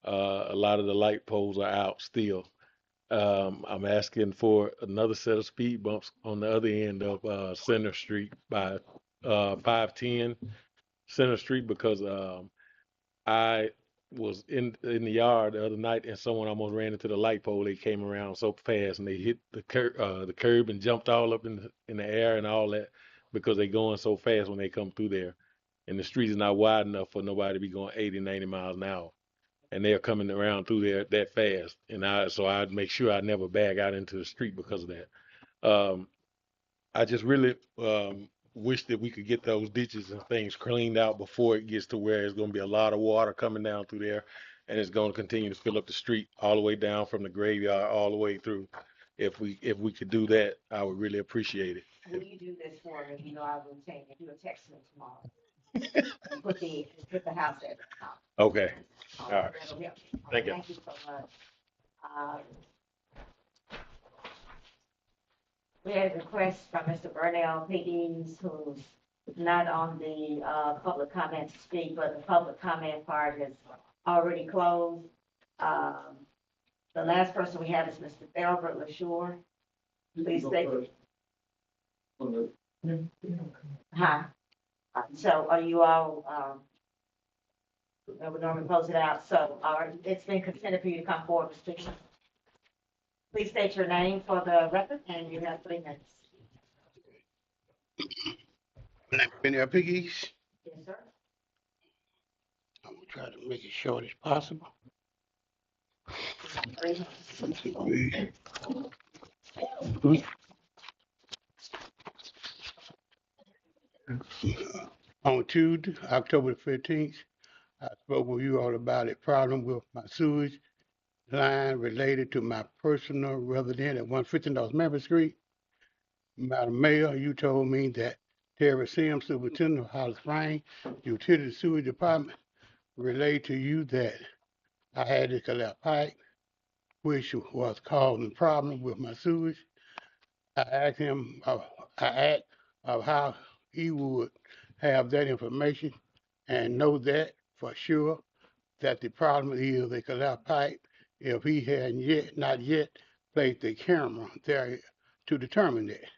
Speaker 12: A lot of the light poles are out still. I'm asking for another set of speed bumps on the other end of Center Street by 510 Center Street because I was in the yard the other night and someone almost ran into the light pole. They came around so fast and they hit the curb and jumped all up in the air and all that because they going so fast when they come through there. And the street is not wide enough for nobody to be going 80, 90 miles an hour. And they're coming around through there that fast. And so I'd make sure I never bag out into the street because of that. I just really wish that we could get those ditches and things cleaned out before it gets to where it's going to be a lot of water coming down through there, and it's going to continue to fill up the street all the way down from the graveyard all the way through. If we could do that, I would really appreciate it.
Speaker 1: Will you do this for me? You know, I will take you a text me tomorrow. And put the house at the top.
Speaker 12: Okay. All right.
Speaker 1: That'll help.
Speaker 12: Thank you.
Speaker 1: Thank you so much. We had a request from Mr. Burnell Piggies, who's not on the public comment to speak, but the public comment part is already closed. The last person we have is Mr. Albert LaShure. Please state. Hi. So are you all, we normally close it out, so it's been considered for you to come forward to speak. Please state your name for the record, and you have 3 minutes.
Speaker 13: Benny Piggies.
Speaker 1: Yes, sir.
Speaker 13: I'm gonna try to make it short as possible.
Speaker 1: 3
Speaker 13: On Tuesday, October the 15th, I spoke with you all about a problem with my sewage line related to my personal residence at 150 North Memphis Street. Madam Mayor, you told me that Terry Sims, Superintendent of Hollis Springs Utility Sewage Department, relayed to you that I had to collect pipe, which was causing problems with my sewage. I asked him, how he would have that information and know that for sure that the problem is a collapsed pipe if he had not yet placed the camera there to determine that.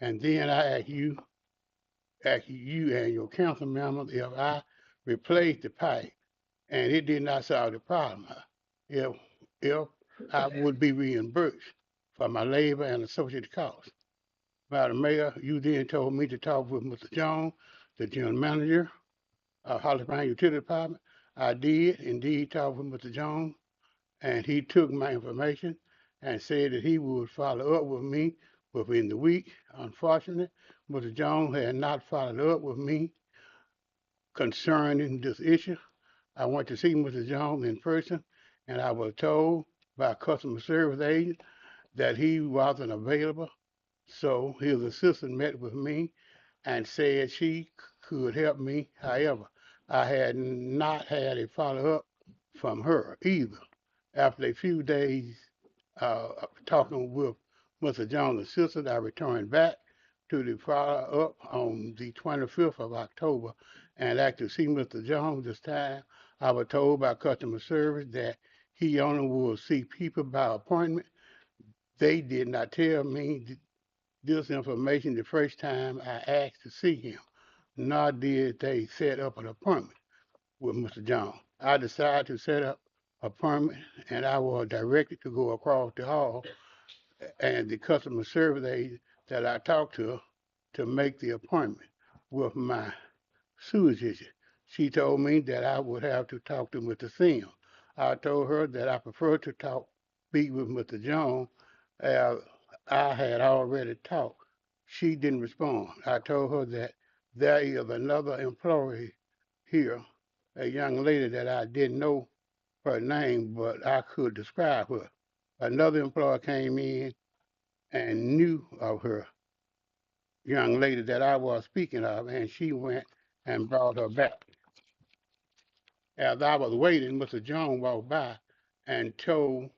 Speaker 13: And then I asked you and your council members if I replaced the pipe and it did not solve the problem, if I would be reimbursed for my labor and associated costs. Madam Mayor, you then told me to talk with Mr. Jones, the general manager of Hollis Springs Utility Department. I did indeed talk with Mr. Jones, and he took my information and said that he would follow up with me within the week. Unfortunately, Mr. Jones had not followed up with me concerning this issue. I went to see Mr. Jones in person, and I was told by a customer service agent that he wasn't available. So his assistant met with me and said she could help me. However, I had not had a follow-up from her either. After a few days talking with Mr. Jones' assistant, I returned back to the follow-up on the 25th of October and actually see Mr. Jones this time. I was told by customer service that he only will see people by appointment. They did not tell me this information the first time I asked to see him, nor did they set up an appointment with Mr. Jones. I decided to set up an appointment, and I was directed to go across the hall and the customer service agent that I talked to make the appointment with my sewage issue. She told me that I would have to talk to Mr. Sims. I told her that I prefer to speak with Mr. Jones as I had already talked. She didn't respond. I told her that there is another employee here, a young lady that I didn't know her name, but I could describe her. another employer came in and knew of her young lady that I was speaking of, and she went and brought her back. As I was waiting, Mr. Jones walked by and told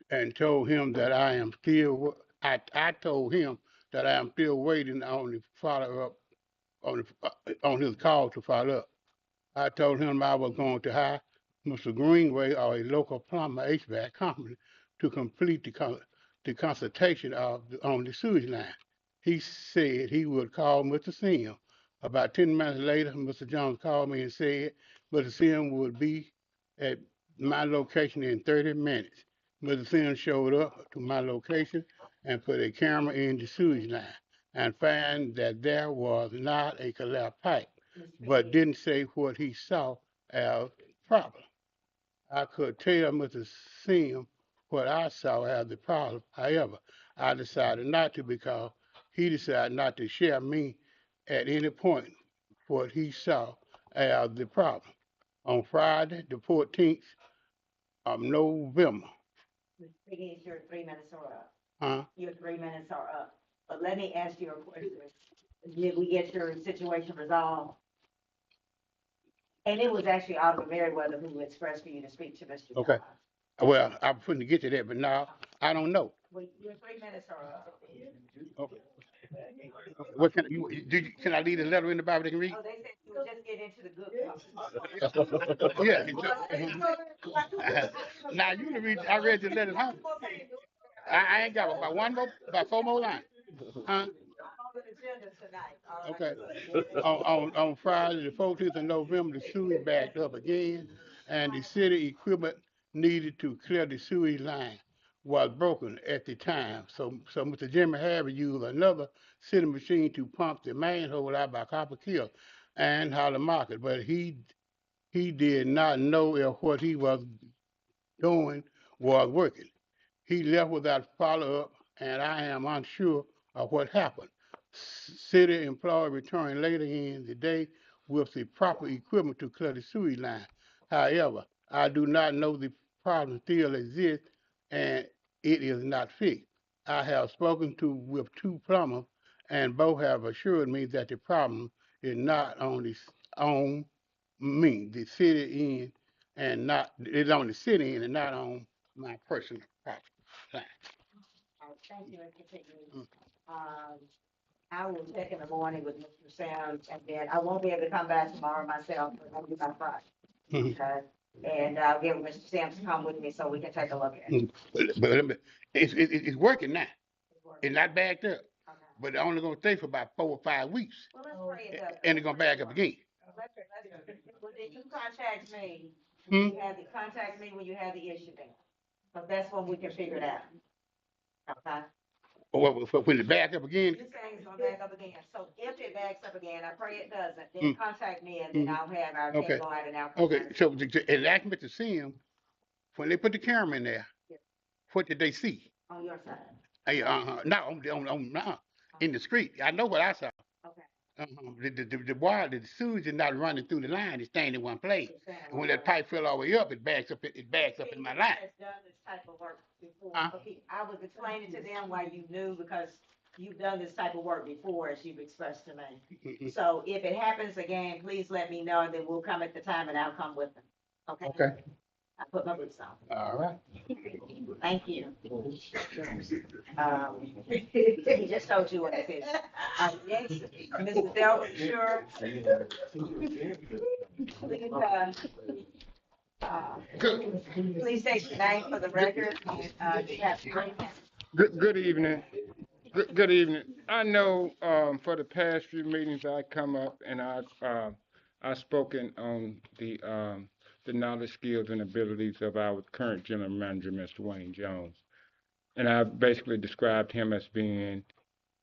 Speaker 13: him that I am still. I told him that I am still waiting on the follow up on his call to follow up. I told him I was going to hire Mr. Greenway or a local plumber HVAC company to complete the consultation on the sewage line. He said he would call Mr. Sim. About 10 minutes later, Mr. Jones called me and said Mr. Sim would be at my location in 30 minutes. Mr. Sim showed up to my location and put a camera in the sewage line and found that there was not a collapsed pipe, but didn't say what he saw as problem. I could tell Mr. Sim what I saw as the problem. However, I decided not to because he decided not to share me at any point what he saw as the problem. On Friday, the 14th of November,
Speaker 1: Please, your 3 minutes are up.
Speaker 13: huh?
Speaker 1: Your 3 minutes are up. But let me ask you a question. Did we get your situation resolved? And it was actually Oliver Merriweather who expressed for you to speak to Mr.
Speaker 13: Okay.
Speaker 1: Jones.
Speaker 13: Well, I'm going to get to that, but now I don't know.
Speaker 1: Well, your 3 minutes are up.
Speaker 13: Okay. What can I leave the letter in the Bible they can read?
Speaker 1: Oh, they said you would just get into the good part.
Speaker 13: Yeah. Now you can read. I read the letter, huh? I ain't got about 4 more lines, huh? Okay. On Friday, the 14th of November, the sewage backed up again, and the city equipment needed to clear the sewage line was broken at the time. So Mr. Jimmy Harvey used another city machine to pump the manhole out by Copper Kill and Holly Market, but he did not know if what he was doing was working. He left without follow-up, and I am unsure of what happened. City employee returned later in the day with the proper equipment to clear the sewage line. However, I do not know the problem still exists and it is not fixed. I have spoken with 2 plumbers, and both have assured me that the problem is not on the city end, and not it's on the city end and not on my personal property line.
Speaker 1: Thank you, Mr. Pickney. I will check in the morning with Mr. Sam, and then I won't be able to come back tomorrow myself, but I'll be by Friday.
Speaker 13: Mhm.
Speaker 1: Okay? And I'll get Mr. Sam to come with me so we can take a look at it.
Speaker 13: But it's working now.
Speaker 1: It's working.
Speaker 13: It's not backed up,
Speaker 1: Okay.
Speaker 13: but it's only gonna stay for about 4 or 5 weeks,
Speaker 1: Well, let's pray it does.
Speaker 13: and it's gonna back up again.
Speaker 1: Well, then you contact me,
Speaker 13: Hmm?
Speaker 1: contact me when you have the issue then. But that's when we can figure it out. Okay?
Speaker 13: Or when it back up again,
Speaker 1: You're saying it's gonna back up again, so if it backs up again, I pray it doesn't, then contact me and then I'll have our team
Speaker 13: Okay.
Speaker 1: go out and out.
Speaker 13: okay, so and ask me to see him, when they put the camera in there,
Speaker 1: Yeah.
Speaker 13: what did they see?
Speaker 1: On your side,
Speaker 13: Hey, not in the street. I know what I saw.
Speaker 1: okay.
Speaker 13: The sewage is not running through the line, it's staying in one place. And when that pipe fell all the way up, it backs up in my line.
Speaker 1: Has done this type of work before.
Speaker 13: Huh?
Speaker 1: Okay, I was explaining to them why you knew, because you've done this type of work before, as you've expressed to me. So if it happens again, please let me know, and then we'll come at the time and I'll come with them. Okay?
Speaker 13: Okay,
Speaker 1: I put my boots on.
Speaker 13: all right.
Speaker 1: Thank you. He just told you what it is. Next, Mrs. Del, sure. Please state your name for the record. And, you have 3 minutes.
Speaker 14: Good evening. Good evening. I know, for the past few meetings, I come up and I've spoken on the knowledge, skills, and abilities of our current general manager, Mr. Wayne Jones. And I've basically described him as being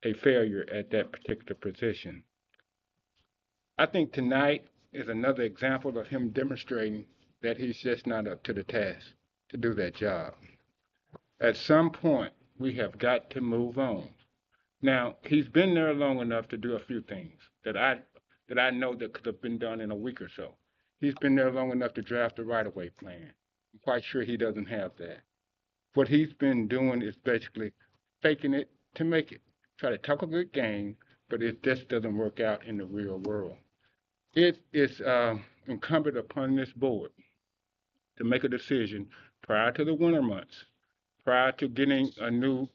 Speaker 14: a failure at that particular position. I think tonight is another example of him demonstrating that he's just not up to the task to do that job. At some point, we have got to move on. Now, he's been there long enough to do a few things that I know that could have been done in a week or so. He's been there long enough to draft a right-of-way plan. I'm quite sure he doesn't have that. What he's been doing is basically faking it to make it. Try to talk a good game, but it just doesn't work out in the real world. It is incumbent upon this board to make a decision prior to the winter months, prior to getting a new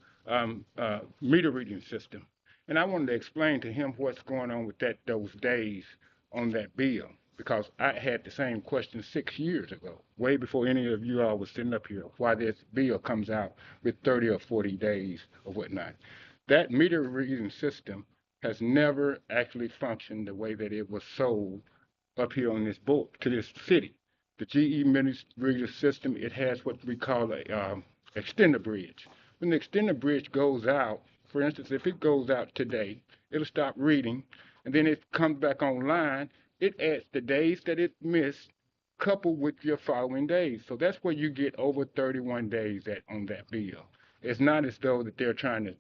Speaker 14: meter reading system. And I wanted to explain to him what's going on with those days on that bill, because I had the same question 6 years ago, way before any of you all was sitting up here, why this bill comes out with 30 or 40 days or whatnot. That meter reading system has never actually functioned the way that it was sold up here on this board to this city. The GE meter reader system, it has what we call a extender bridge. When the extender bridge goes out, for instance, if it goes out today, it'll stop reading, and then it comes back online. It adds the days that it missed coupled with your following days. So that's where you get over 31 days on that bill. It's not as though that they're trying to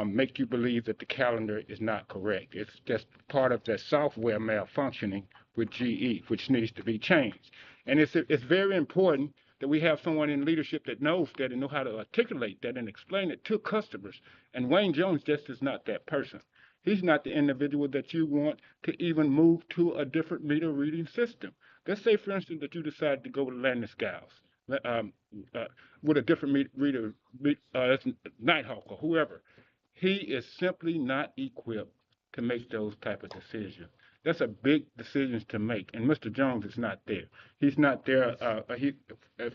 Speaker 14: make you believe that the calendar is not correct. It's just part of the software malfunctioning with GE, which needs to be changed. And it's very important that we have someone in leadership that knows that and know how to articulate that and explain it to customers. And Wayne Jones just is not that person. He's not the individual that you want to even move to a different meter reading system. Let's say, for instance, that you decide to go with Landis-Giles, with a different reader, Nighthawk or whoever. He is simply not equipped to make those type of decisions. That's a big decisions to make, and Mr. Jones is not there. He's not there.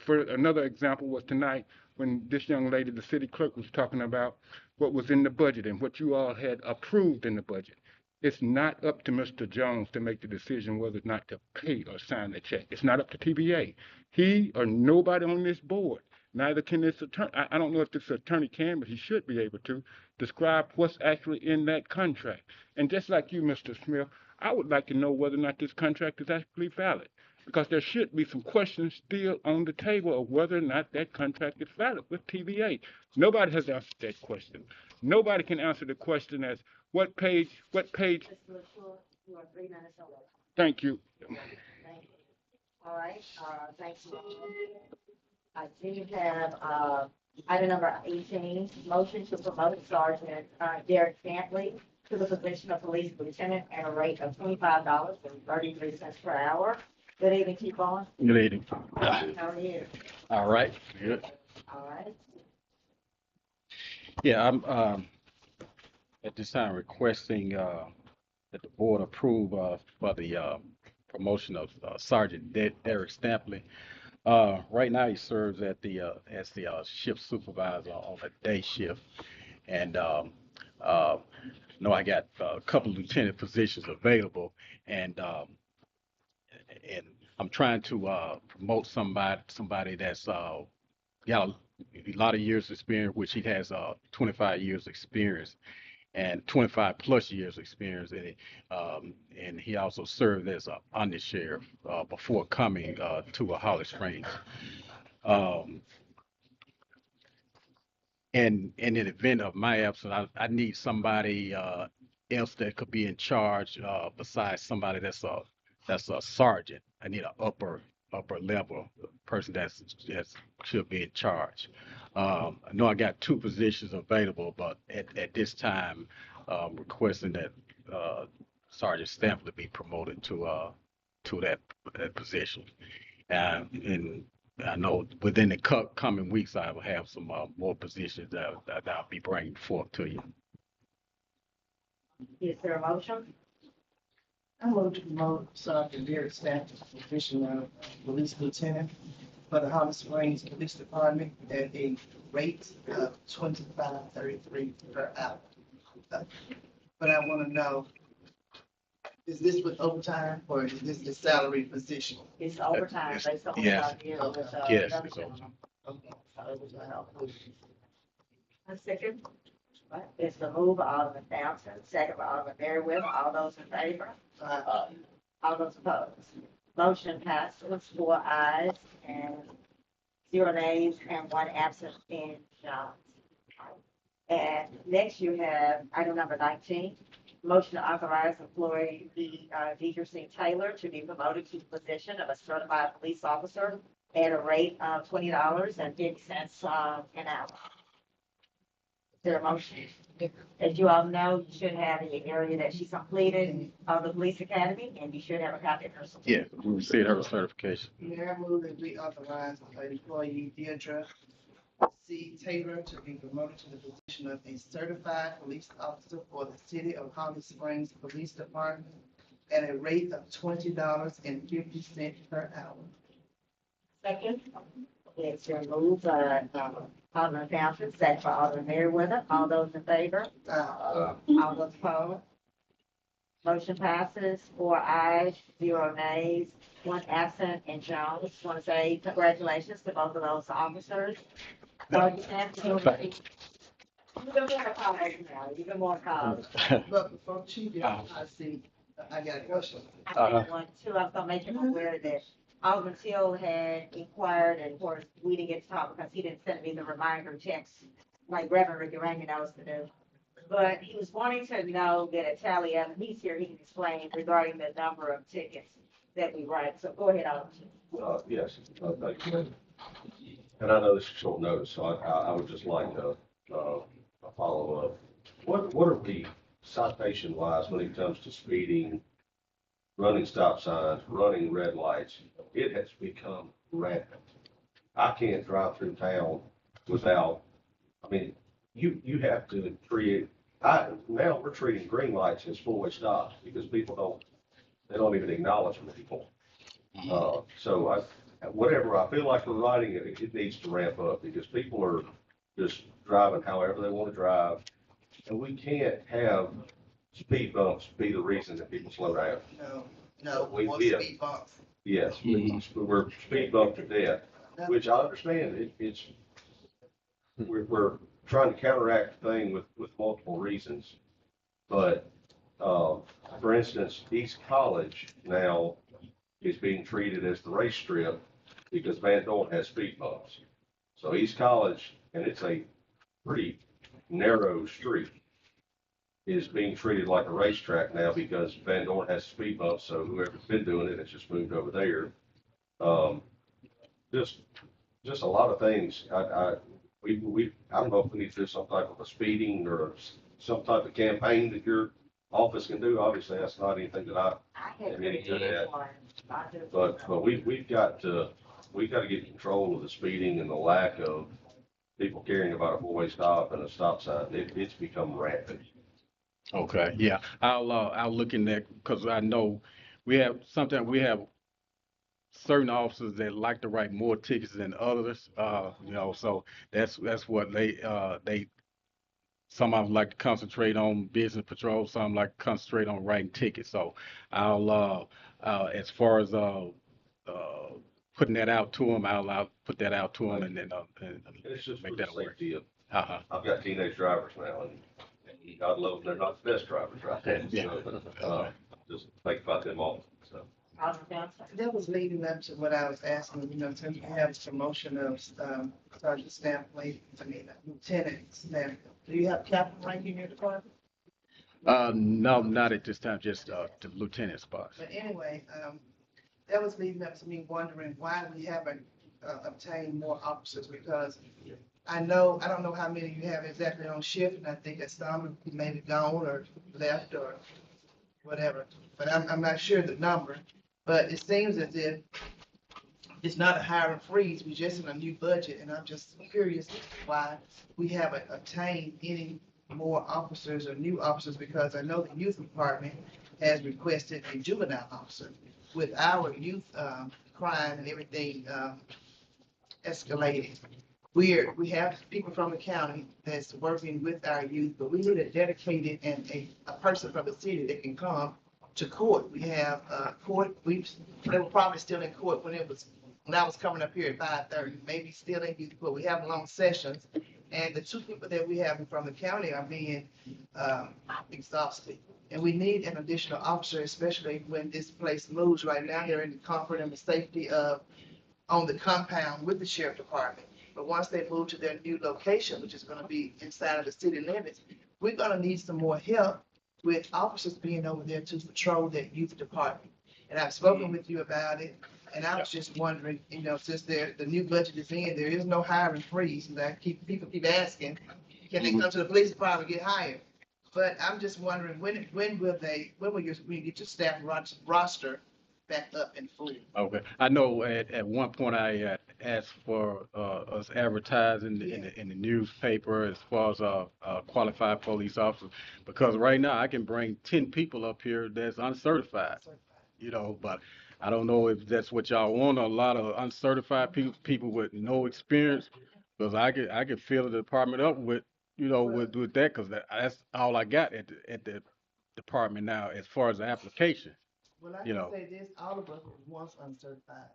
Speaker 14: For another example was tonight when this young lady, the city clerk, was talking about what was in the budget and what you all had approved in the budget. It's not up to Mr. Jones to make the decision whether or not to pay or sign the check. It's not up to TVA. He or nobody on this board, neither can this attorney. I don't know if this attorney can, but he should be able to describe what's actually in that contract. And just like you, Mr. Smith, I would like to know whether or not this contract is actually valid, because there should be some questions still on the table of whether or not that contract is valid with TVA. Nobody has answered that question. Nobody can answer the question as what page.
Speaker 1: You are 3 minutes over.
Speaker 14: Thank you.
Speaker 1: Thank you. All right, thank you. I do have item number 18, motion to promote Sergeant Derek Cantley to the position of police lieutenant at a rate of $25.33 per hour. Good evening, Chief Owen.
Speaker 15: Good evening.
Speaker 1: How are you?
Speaker 15: All right. Good.
Speaker 1: All right.
Speaker 15: Yeah, I'm at this time requesting that the board approve for the promotion of Sergeant Derek Stampley. Right now, he serves at as the shift supervisor on the day shift, and I got a couple of lieutenant positions available, and I'm trying to promote somebody that's got a lot of years experience, which he has 25 years experience and 25 plus years experience in it. And he also served as a undersheriff before coming to Holly Springs. And in the event of my absence, I need somebody else that could be in charge besides somebody that's a sergeant. I need an upper level person that should be in charge. I know I got 2 positions available, but at this time, requesting that Sergeant Stampley be promoted to that position. And I know within the coming weeks, I will have some more positions that I'll be bringing forth to you.
Speaker 1: Is there a motion?
Speaker 6: I move to promote Sergeant Derek Stampley to the position of police lieutenant for the Holly Springs Police Department at a rate of $25.33 per hour. But I want to know, is this with overtime or is this the salary position?
Speaker 1: It's overtime based on
Speaker 15: Yes. Yes, it's overtime.
Speaker 1: Okay, so it was a second. Right. It's the move by Alderman Townsend, second by Alderman Merriweather. All those in favor? All those opposed? Motion passes 4 ayes and 0 nays and 1 absent in Jones. And next you have item number 19, motion to authorize employee Deidre C. Taylor to be promoted to the position of a certified police officer at a rate of $20.50, an hour. Is there a motion? As you all know, you should have in your area that she completed, the police academy, and you should have a copy of her
Speaker 15: Yeah,
Speaker 1: certificate.
Speaker 15: we received her certification.
Speaker 6: Mayor, I move that we authorize employee Deidre C. Taylor to be promoted to the position of a certified police officer for the city of Holly Springs Police Department at a rate of $20.50 per hour.
Speaker 1: Second, it's been moved by, Alderman Townsend, second by Alderman Merriweather. All those in favor? All those opposed? Motion passes, 4 ayes, 0 nays, 1 absent, and Jones. Just want to say congratulations to both of those officers. You can more calls now, you can more calls.
Speaker 6: But before Chief, I see, I got a question.
Speaker 1: I had one too. I was gonna make him aware that Alderman Till had inquired, and of course, we didn't get to talk because he didn't send me the reminder checks like Reverend Ricky Raymond knows to do. But he was wanting to know that at Tally, and he's here, he can explain regarding the number of tickets that we write. So go ahead, Alderman.
Speaker 5: Yes, thank you. And I know this is short notice, so I would just like to, a follow-up. What are we citation wise when it comes to speeding, running stop signs, running red lights? It has become rampant. I can't drive through town without, I mean, you have to create, now we're treating green lights as four-way stops because people they don't even acknowledge them anymore. So whatever I feel like we're writing it needs to ramp up because people are just driving however they want to drive. And we can't have speed bumps be the reason that people slow down.
Speaker 6: No,
Speaker 5: We
Speaker 6: more
Speaker 5: did.
Speaker 6: speed bumps.
Speaker 5: Yes, we're speed bumped to death, which I understand. We're trying to counteract the thing with multiple reasons. But, for instance, East College now is being treated as the race strip because Van Dorn has speed bumps. So East College, and it's a pretty narrow street, is being treated like a racetrack now because Van Dorn has speed bumps, so whoever's been doing it has just moved over there. Just a lot of things. I don't know if we need to do some type of a speeding or some type of campaign that your office can do. Obviously, that's not anything that I am any good at. But we've got to get control of the speeding and the lack of people caring about a four-way stop and a stop sign. It's become rampant.
Speaker 15: Okay, yeah, I'll look in there because I know we have certain officers that like to write more tickets than others. So that's what they some of them like to concentrate on business patrol, some like to concentrate on writing tickets. So I'll as far as putting that out to them, I'll put that out to them and then
Speaker 5: It's just
Speaker 15: make
Speaker 5: for the
Speaker 15: that work.
Speaker 5: safety of,
Speaker 15: Uh-huh.
Speaker 5: I've got teenage drivers now, and God love them, they're not the best drivers, right?
Speaker 15: Yeah.
Speaker 5: So, just think about them all, so.
Speaker 6: That was leading up to what I was asking, since we have a promotion of Sergeant Stampley, Lieutenant Stampley. Do you have captain rank in your department?
Speaker 15: No, not at this time, just the lieutenant spots.
Speaker 6: But anyway, that was leading up to me wondering why we haven't obtained more officers because I don't know how many you have exactly on shift, and I think that some maybe gone or left or whatever. But I'm not sure the number. But it seems as if it's not a hiring freeze. We're just in a new budget, and I'm just curious why we haven't obtained any more officers or new officers because I know the youth department has requested a juvenile officer. With our youth crime and everything escalating, we have people from the county that's working with our youth, but we need a dedicated and a person from the city that can come to court. We have court. They were probably still in court when I was coming up here at 5:30. Maybe still in youth court. We have long sessions, and the two people that we have from the county are being exhausted. And we need an additional officer, especially when this place moves right now. They're in the comfort and the safety of on the compound with the sheriff department. But once they move to their new location, which is going to be inside of the city limits, we're going to need some more help with officers being over there to patrol that youth department. And I've spoken with you about it. And I was just wondering, since the new budget is in, there is no hiring freeze, and people keep asking, can they come to the police department and get hired? But I'm just wondering, when will you get your staff roster back up and full?
Speaker 15: Okay, I know at one point I asked for us advertising in the newspaper as far as qualified police officers, because right now I can bring 10 people up here that's uncertified, but I don't know if that's what y'all want, a lot of uncertified people with no experience, because I could fill the department up with, with that, because that's all I got at the department now as far as the application.
Speaker 6: Well, I
Speaker 15: You
Speaker 6: can
Speaker 15: know.
Speaker 6: say this, all of us was once uncertified.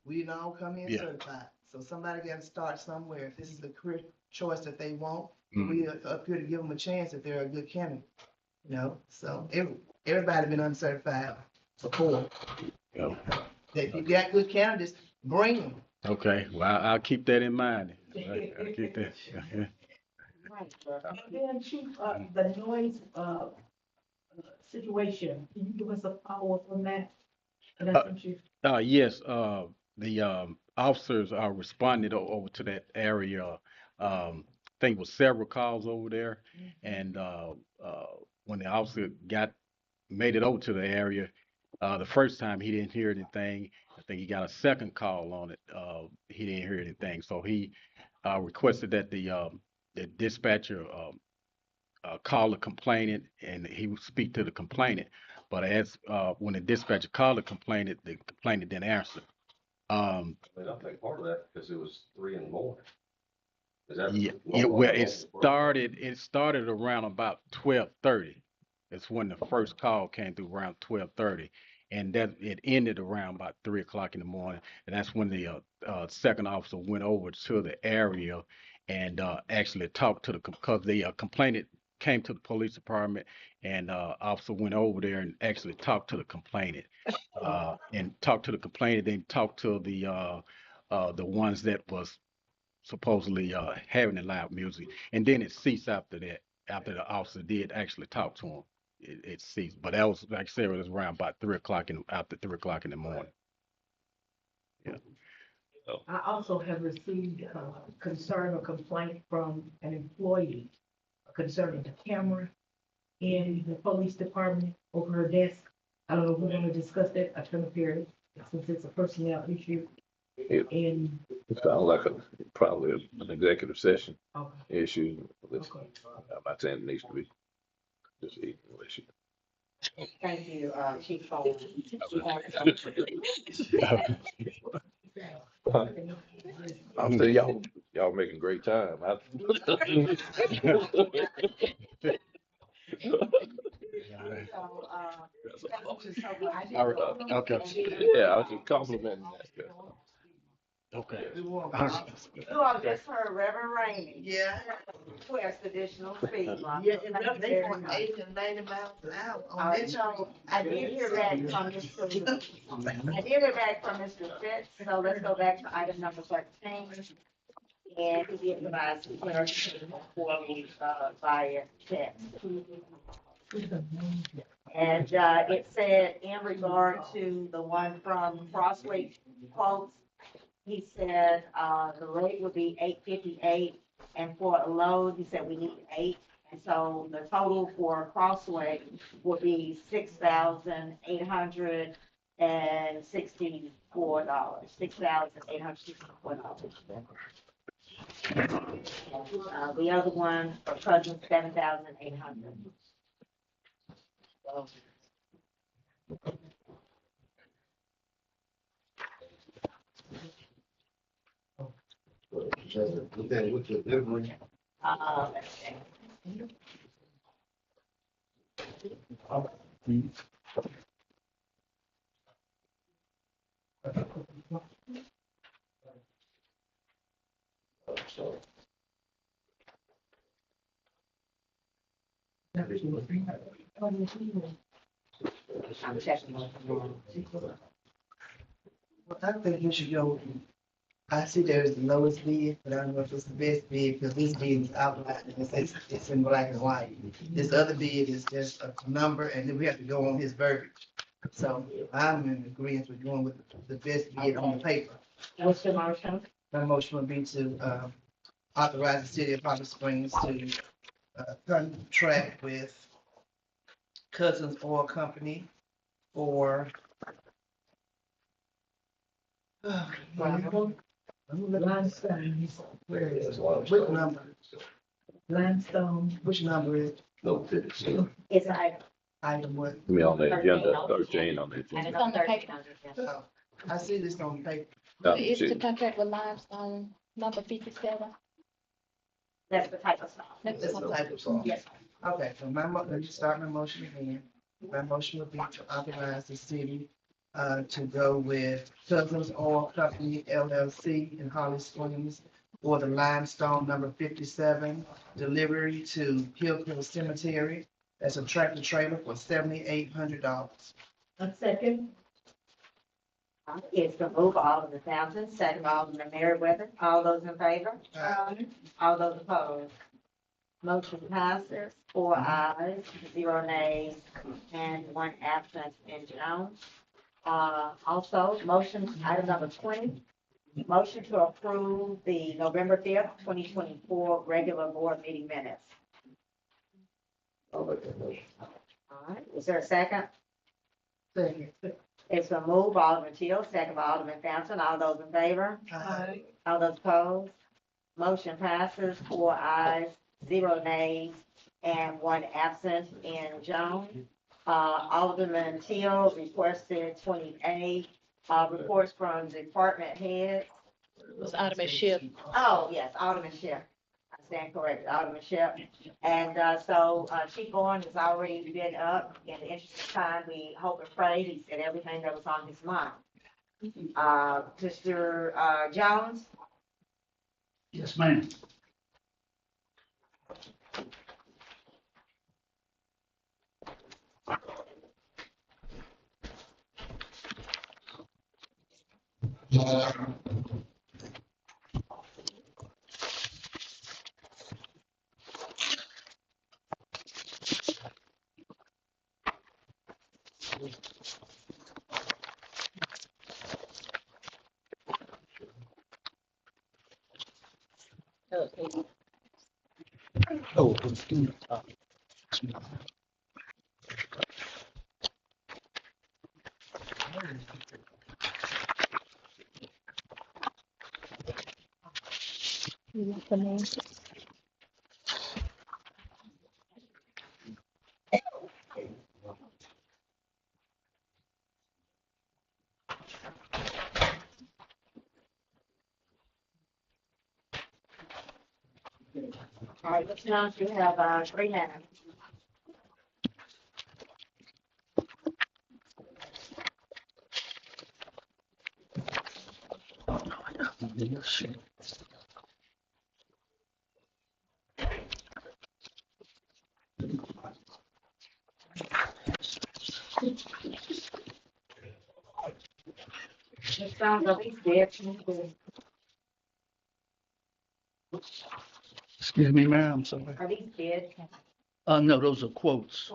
Speaker 6: We didn't all come in
Speaker 15: Yeah.
Speaker 6: certified. So somebody got to start somewhere. If this is the career choice that they want,
Speaker 15: Mhm.
Speaker 6: we are up here to give them a chance if they're a good candidate. So everybody been uncertified before.
Speaker 15: Yeah.
Speaker 6: If you got good candidates, bring them.
Speaker 15: Okay, well, I'll keep that in mind. I'll keep that.
Speaker 7: And then Chief, the noise, situation, can you give us a follow-up on that? And I sent you.
Speaker 15: Yes, the officers are responding over to that area. I think it was several calls over there, and when the officer made it over to the area, the first time he didn't hear anything. I think he got a second call on it. He didn't hear anything, so he requested that the dispatcher call the complainant and he would speak to the complainant. But as when the dispatcher called the complainant didn't answer.
Speaker 5: I mean, I think part of that because it was 3 in the morning. Is that?
Speaker 15: Yeah, well, it started around about 12:30. It's when the first call came through, around 12:30, and that it ended around about 3 o'clock in the morning. And that's when the second officer went over to the area and actually talked to because the complainant came to the police department, and officer went over there and actually talked to the complainant, then talked to the ones that was supposedly having the loud music, and then it ceased after that. After the officer did actually talk to him, it ceased. But that was, like I said, it was around about 3 o'clock after 3 o'clock in the morning. Yeah.
Speaker 7: I also have received concern or complaint from an employee concerning the camera in the police department over her desk. I don't know if we're gonna discuss that. I couldn't appear it since it's a personnel issue.
Speaker 11: It
Speaker 7: And,
Speaker 11: sounds like probably an executive session
Speaker 7: okay,
Speaker 11: issue.
Speaker 7: okay.
Speaker 11: I'm not saying it needs to be just an issue.
Speaker 1: Thank you, Chief Foley.
Speaker 11: I'm saying y'all making great time.
Speaker 15: All right. Okay.
Speaker 11: Yeah, I was just complimenting that.
Speaker 15: Okay.
Speaker 1: You all just heard Reverend Rainey.
Speaker 6: Yeah.
Speaker 1: Request additional speed bumps.
Speaker 6: Yeah, and they want 80 and 90 miles an hour on that.
Speaker 1: So I did hear back from Mr. Fitz, so let's go back to item number 13. And he did provide some clarification for me via text. And it said in regard to the one from Crossway quotes, he said the rate would be $8.58, and for a load, he said we need 8. And so the total for Crossway would be $6,864. $6,864. The other one for Cousins, 7,800.
Speaker 5: With the delivery.
Speaker 1: Let's see. I'm checking.
Speaker 6: Well, I think you should go, I see there's the lowest bid, but I don't know if it's the best bid, because this bid is outlined, and it's in black and white. This other bid is just a number, and then we have to go on his verbiage. So I'm in agreement with going with the best bid on the paper.
Speaker 1: What's your motion?
Speaker 6: My motion would be to, authorize the city of Hot Springs to, contract with Cousins Oil Company for,
Speaker 7: Limestone,
Speaker 6: where is it? Which number?
Speaker 7: limestone.
Speaker 6: Which number is
Speaker 5: No, 56.
Speaker 1: It's
Speaker 6: item what?
Speaker 11: I mean, on the agenda, 13 on the agenda.
Speaker 2: It's on the paper.
Speaker 6: Oh, I see this on paper.
Speaker 2: It's the contract with Limestone, number 57.
Speaker 1: That's the type of stuff.
Speaker 2: That's
Speaker 6: That's the type of song.
Speaker 1: Yes.
Speaker 6: Okay, so let me start my motion again. My motion would be to authorize the city to go with Cousins Oil Company LLC in Holly Springs for the limestone number 57 delivery to Hillville Cemetery. That's a tractor trailer for $7,800.
Speaker 7: A second.
Speaker 1: It's the move, Alderman Fountain, second by Alderman Merriweather. All those in favor? All those opposed? Motion passes, 4 ayes, 0 nays, and 1 absent in Jones. Also, motion, item number 20, motion to approve the November 5th, 2024 regular board meeting minutes.
Speaker 5: I'll make that motion.
Speaker 1: All right, is there a second?
Speaker 6: Second.
Speaker 1: It's a move, Alderman Teal, second by Alderman Fountain. All those in favor? All those opposed? Motion passes, 4 ayes, 0 nays, and 1 absent in Jones. Alderman Teal requested 20A, reports from department heads.
Speaker 2: It was Alderman Ship.
Speaker 1: Oh, yes, Alderman Ship. I stand corrected, Alderman Ship. And so Chief Bourne has already been up. In the interest of time, we hope and pray he said everything that was on his mind. Mr. Jones?
Speaker 16: Yes, ma'am. Oh,
Speaker 1: All right, Mr. Jones, you have 3 minutes. Mr. Jones, are these dead?
Speaker 16: excuse me, ma'am, I'm sorry.
Speaker 1: Are these dead?
Speaker 16: No, those are quotes.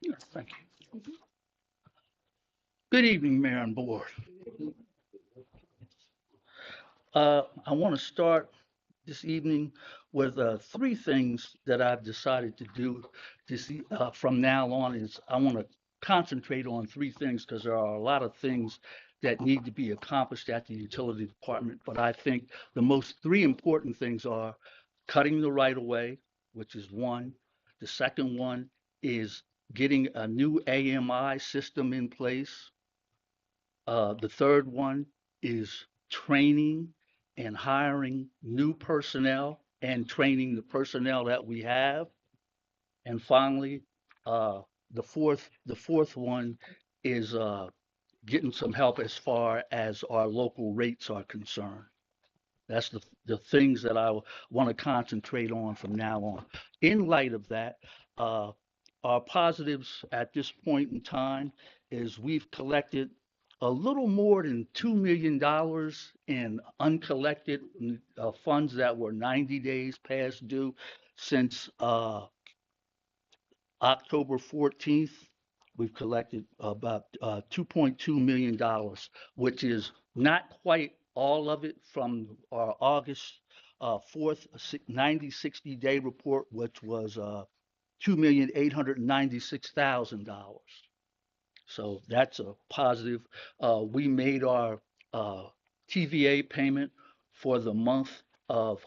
Speaker 16: Yes, thank you. Good evening, Mayor and Board. I want to start this evening with 3 things that I've decided to do from now on is I want to concentrate on 3 things because there are a lot of things that need to be accomplished at the utility department. But I think the most 3 important things are cutting the right of way, which is 1. The second one is getting a new AMI system in place. The third one is training and hiring new personnel and training the personnel that we have. And finally, the fourth one is getting some help as far as our local rates are concerned. That's the things that I want to concentrate on from now on. In light of that, our positives at this point in time is we've collected a little more than $2 million in uncollected funds that were 90 days past due since October 14th. We've collected about $2.2 million, which is not quite all of it from our August 4th 60-day report, which was $2,896,000. So that's a positive. We made our TVA payment for the month of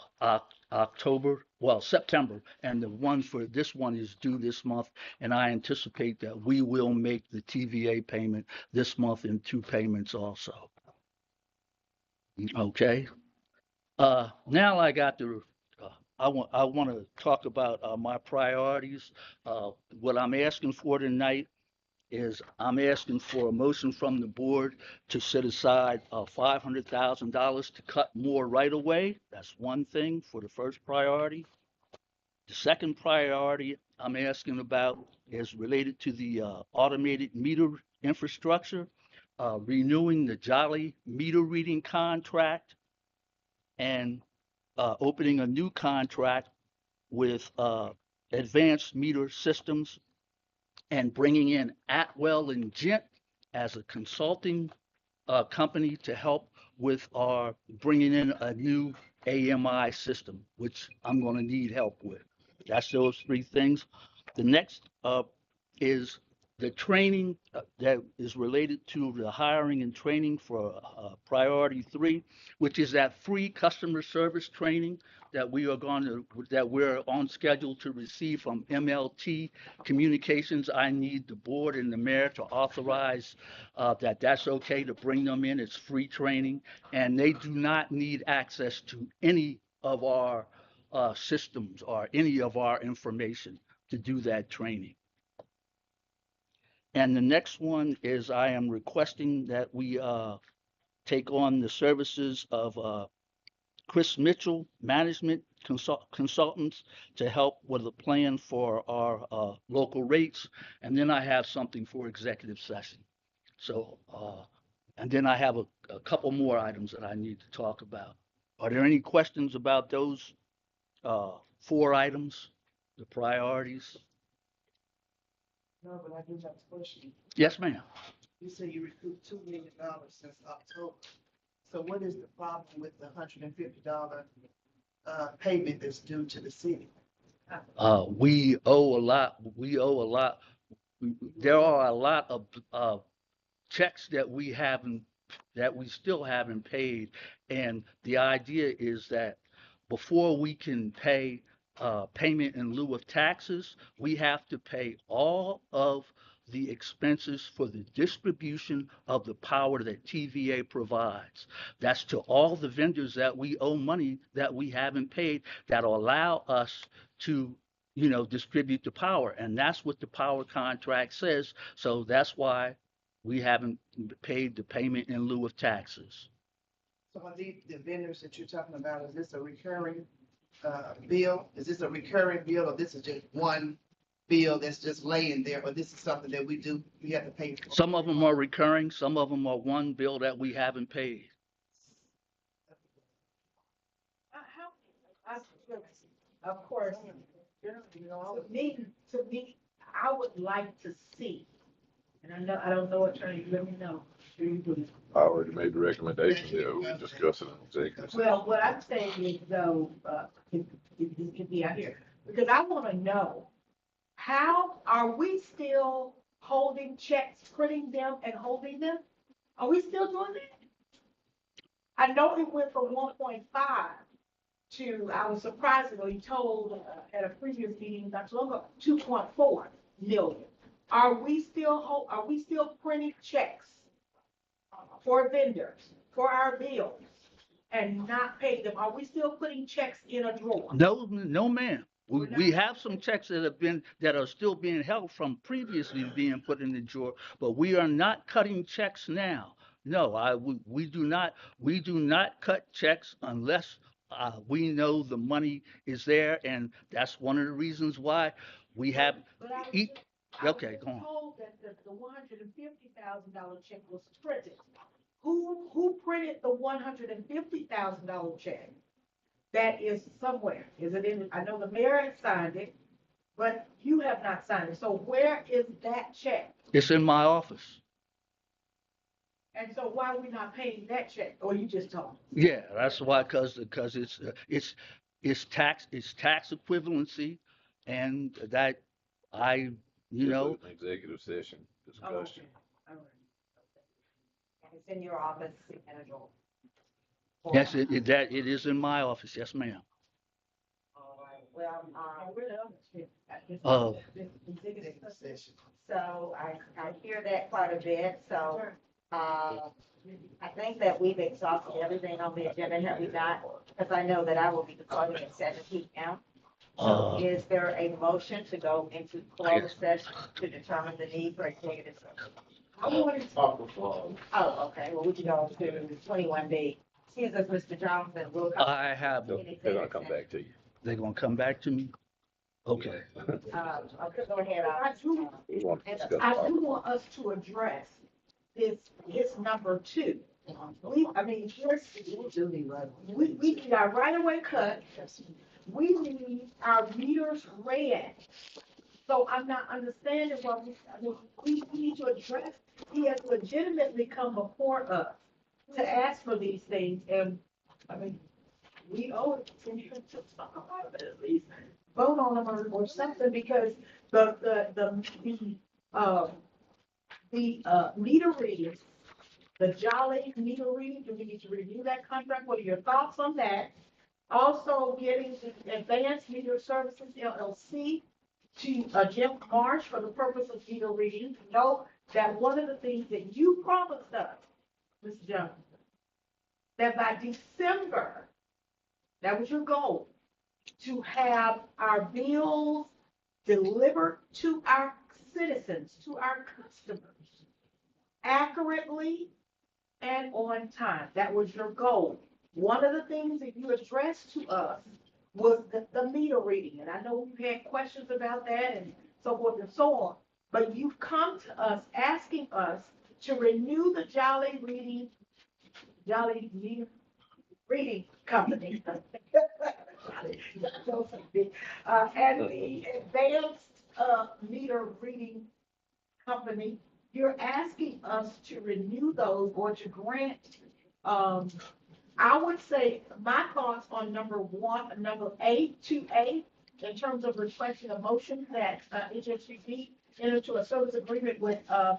Speaker 16: September, and the one for this one is due this month, and I anticipate that we will make the TVA payment this month in 2 payments also. Okay. Now I got to, I want to talk about my priorities. What I'm asking for tonight is I'm asking for a motion from the board to set aside $500,000 to cut more right away. That's one thing for the first priority. The second priority I'm asking about is related to the automated meter infrastructure, renewing the Jolly meter reading contract, and opening a new contract with Advanced Meter Systems, and bringing in Atwell and Gent as a consulting company to help with our bringing in a new AMI system, which I'm going to need help with. That's those 3 things. The next is the training that is related to the hiring and training for priority 3, which is that free customer service training that we're on schedule to receive from MLT Communications. I need the board and the mayor to authorize that that's okay to bring them in. It's free training, and they do not need access to any of our systems or any of our information to do that training. And the next one is I am requesting that we take on the services of Chris Mitchell, management consultants, to help with a plan for our local rates. And then I have something for executive session. So, and then I have a couple more items that I need to talk about. Are there any questions about those 4 items, the priorities?
Speaker 6: No, but I do have a question.
Speaker 16: Yes, ma'am.
Speaker 6: You say you recouped $2 million since October. So what is the problem with the $150 payment that's due to the city?
Speaker 16: We owe a lot. We owe a lot. There are a lot of checks that we still haven't paid, and the idea is that before we can pay payment in lieu of taxes, we have to pay all of the expenses for the distribution of the power that TVA provides. That's to all the vendors that we owe money that we haven't paid that allow us to, distribute the power. And that's what the power contract says. So that's why we haven't paid the payment in lieu of taxes.
Speaker 6: So are the vendors that you're talking about, is this a recurring bill? Is this a recurring bill, or this is just one bill that's just laying there, or this is something that we have to pay for?
Speaker 16: Some of them are recurring, some of them are one bill that we haven't paid.
Speaker 7: Of course, to me, I would like to see, and I don't know, attorney, let me know.
Speaker 11: I already made the recommendation, yeah, we can discuss it in executive session.
Speaker 7: Well, what I'm saying is though, if this could be out here, because I want to know, how are we still holding checks, printing them and holding them? Are we still doing that? I know it went from 1.5 to, I was surprised when you told at a previous meeting, Dr. Longo, 2.4 million. Are we still printing checks for vendors, for our bills, and not paying them? Are we still putting checks in a drawer?
Speaker 16: No, ma'am. We have some checks that are still being held from previously being put in the drawer, but we are not cutting checks now. No, we do not cut checks unless we know the money is there, and that's one of the reasons why we have. Okay, go on.
Speaker 7: Told that the $150,000 check was printed. Who printed the $150,000 check? That is somewhere. Is it in, I know the mayor has signed it, but you have not signed it. So where is that check?
Speaker 16: It's in my office.
Speaker 7: And so why are we not paying that check? Or you just told me?
Speaker 16: Yeah, that's why, because it's tax equivalency, and that I, you know,
Speaker 11: An executive session
Speaker 7: Oh,
Speaker 11: discussion.
Speaker 7: okay. All right.
Speaker 1: And it's in your office in a drawer.
Speaker 16: yes, it is in my office. Yes, ma'am.
Speaker 1: All right, well,
Speaker 7: Where the other check?
Speaker 6: Executive session.
Speaker 1: so I hear that quite a bit, so, I think that we've exhausted everything on the agenda, have we not? Because I know that I will be departing at 7 p.m. So is there a motion to go into closed session to determine the need for executive session? Oh, okay, well, we can go to 21B. Excuse us, Mr. Johnson, we'll come.
Speaker 16: I have.
Speaker 11: They're gonna come back to you.
Speaker 16: They're gonna come back to me. Okay.
Speaker 1: Okay, go ahead.
Speaker 11: We want to discuss.
Speaker 7: I do want us to address this number 2. I mean, we need our right-of-way cut. We need our meters read. So I'm not understanding what we need to address. He has legitimately come before us to ask for these things, and I mean, we owe it to him to talk about it at least, vote on them or something, because the meter readings, the Jolly meter reading, do we need to review that contract? What are your thoughts on that? Also getting the Advanced Meter Services LLC to Jim Marsh for the purpose of meter reading. Know that one of the things that you promised us, Mr. Johnson, that by December, that was your goal, to have our bills delivered to our citizens, to our customers, accurately and on time. That was your goal. One of the things that you addressed to us was the meter reading, and I know you had questions about that and so forth and so on, but you've come to us asking us to renew the Jolly Meter Reading Company and the Advanced Meter Reading Company. You're asking us to renew those or to grant, I would say my thoughts on number 2A, in terms of requesting a motion that HFCD enter into a service agreement with the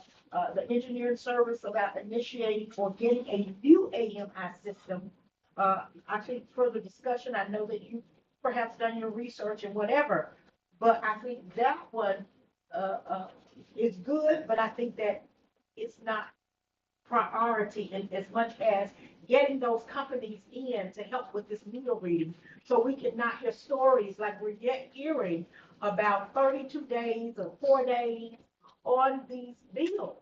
Speaker 7: engineering service about initiating or getting a new AMI system. I think further discussion, I know that you perhaps done your research and whatever, but I think that one is good, but I think that it's not priority in as much as getting those companies in to help with this meter reading, so we can not hear stories like we're yet hearing about 32 days or 4 days on these bills.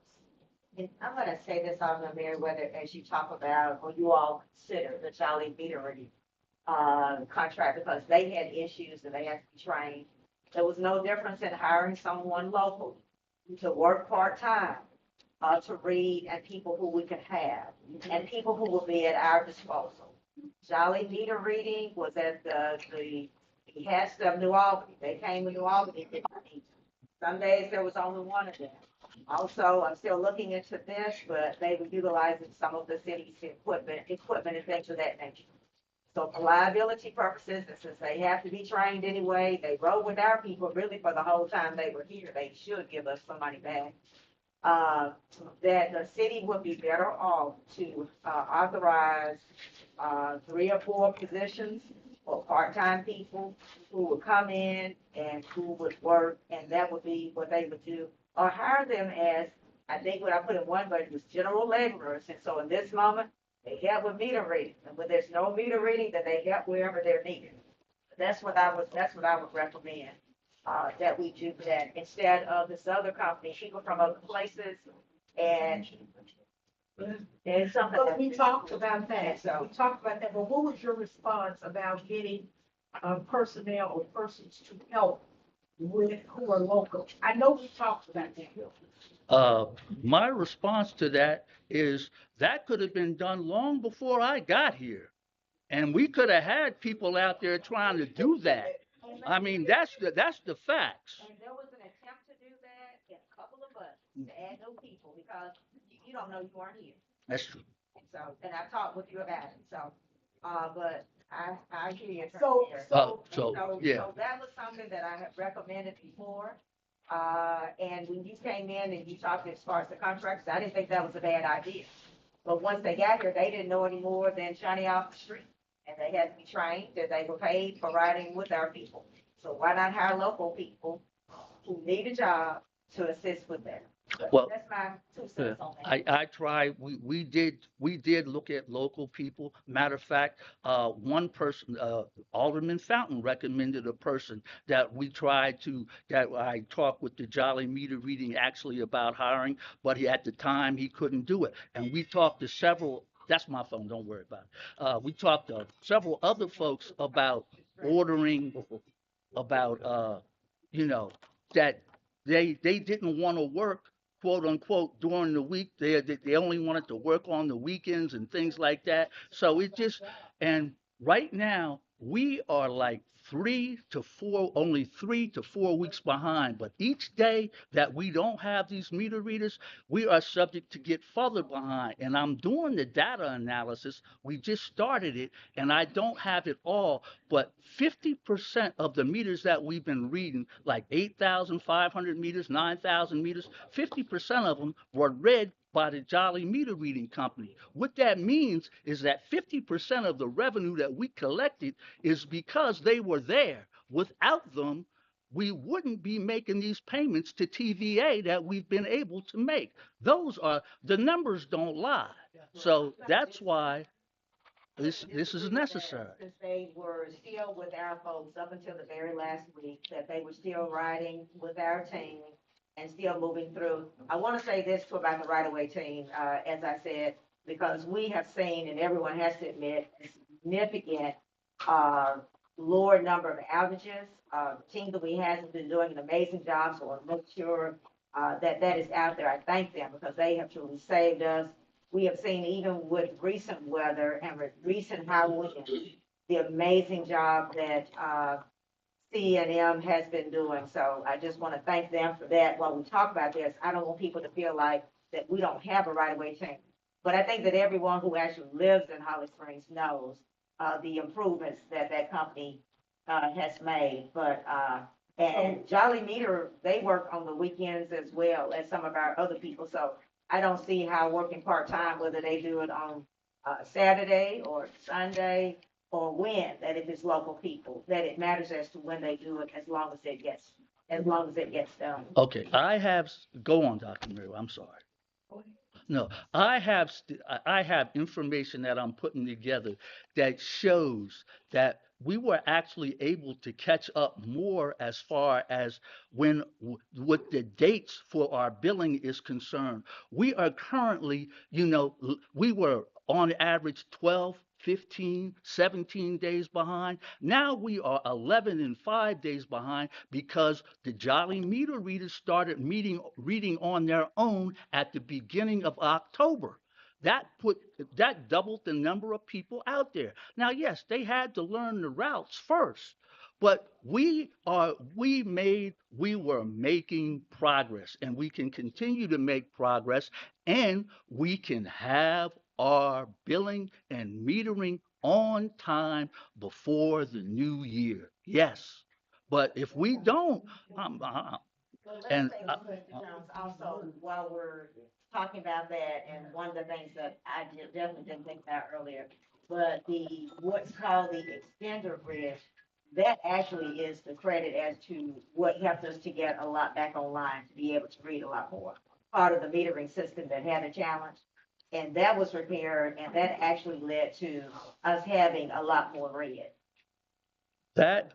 Speaker 1: And I'm gonna say this on the Meriwether, as you talk about, or you all consider the Jolly Meter Reading contract, because they had issues and they had to be trained. There was no difference in hiring someone local to work part-time, to read, and people who we could have, and people who will be at our disposal. Jolly Meter Reading was at the behest of New Albany. They came to New Albany. Some days there was only one of them. Also, I'm still looking into this, but they were utilizing some of the city's equipment and things of that nature. So for liability purposes, and since they have to be trained anyway, they rode with our people really for the whole time they were here. They should give us some money back. That the city would be better off to authorize 3 or 4 positions for part-time people who would come in and who would work, and that would be what they would do. Or hire them as, I think what I put in one budget was general laborers, and so in this moment, they help with meter reading, and when there's no meter reading, then they help wherever they're needed. That's what I would recommend, that we do that instead of this other company, people from other places, and something.
Speaker 7: But we talked about that, but what was your response about getting personnel or persons to help with, who are local? I know we talked about that.
Speaker 16: My response to that is that could have been done long before I got here. And we could have had people out there trying to do that. I mean, that's the facts.
Speaker 1: And there was an attempt to do that in a couple of us, to add new people, because you don't know you weren't here.
Speaker 16: That's true.
Speaker 1: So, and I talked with you about it, so, but I hear you.
Speaker 7: So-
Speaker 16: Yeah.
Speaker 1: So that was something that I had recommended before. And when you came in and you talked as far as the contracts, I didn't think that was a bad idea. But once they got here, they didn't know any more than Johnny off the street. And they had to be trained, that they were paid for riding with our people. So why not hire local people who need a job to assist with that? But
Speaker 16: Well,
Speaker 1: that's my 2 cents on that.
Speaker 16: I tried, we did look at local people. Matter of fact, one person, Alderman Fountain recommended a person that I talked with the Jolly Meter Reading actually about hiring, but at the time he couldn't do it. And we talked to several, that's my phone, don't worry about it. We talked to several other folks about ordering, about, that they didn't want to work, quote unquote, during the week. They only wanted to work on the weekends and things like that. So and right now we are like only 3 to 4 weeks behind. But each day that we don't have these meter readers, we are subject to get further behind. And I'm doing the data analysis. We just started it, and I don't have it all, but 50% of the meters that we've been reading, like 8,500 meters, 9,000 meters, 50% of them were read by the Jolly Meter Reading Company. What that means is that 50% of the revenue that we collected is because they were there. Without them, we wouldn't be making these payments to TVA that we've been able to make. The numbers don't lie. So that's why this is necessary.
Speaker 1: Since they were still with our folks up until the very last week, that they were still riding with our team and still moving through. I want to say this too about the right-of-way team, as I said, because we have seen, and everyone has to admit, a significant lower number of outages. The team that we have has been doing an amazing job, so I'll make sure that is out there. I thank them because they have truly saved us. We have seen, even with recent weather and with recent high winds, the amazing job that C&M has been doing. So I just want to thank them for that. While we talk about this, I don't want people to feel like that we don't have a right-of-way team. But I think that everyone who actually lives in Holly Springs knows the improvements that company has made. But and Jolly Meter, they work on the weekends as well as some of our other people. So I don't see how working part-time, whether they do it on Saturday or Sunday or when, that if it's local people, that it matters as to when they do it, as long as it gets done.
Speaker 16: Okay, go on, Dr. Mary, I'm sorry. No, I have information that I'm putting together that shows that we were actually able to catch up more as far as what the dates for our billing is concerned. We are currently, we were on average 12, 15, 17 days behind. Now we are 11 and 5 days behind because the Jolly Meter readers started reading on their own at the beginning of October. That doubled the number of people out there. Now, yes, they had to learn the routes first, but we were making progress, and we can continue to make progress, and we can have our billing and metering on time before the new year. Yes, but if we don't,
Speaker 1: Well, let's say, Mr. Jones, also, while we're talking about that, and one of the things that I definitely didn't think about earlier, but what's called the extender bridge, that actually is the credit as to what helped us to get a lot back online, to be able to read a lot more. Part of the metering system that had a challenge, and that was repaired, and that actually led to us having a lot more read.
Speaker 16: That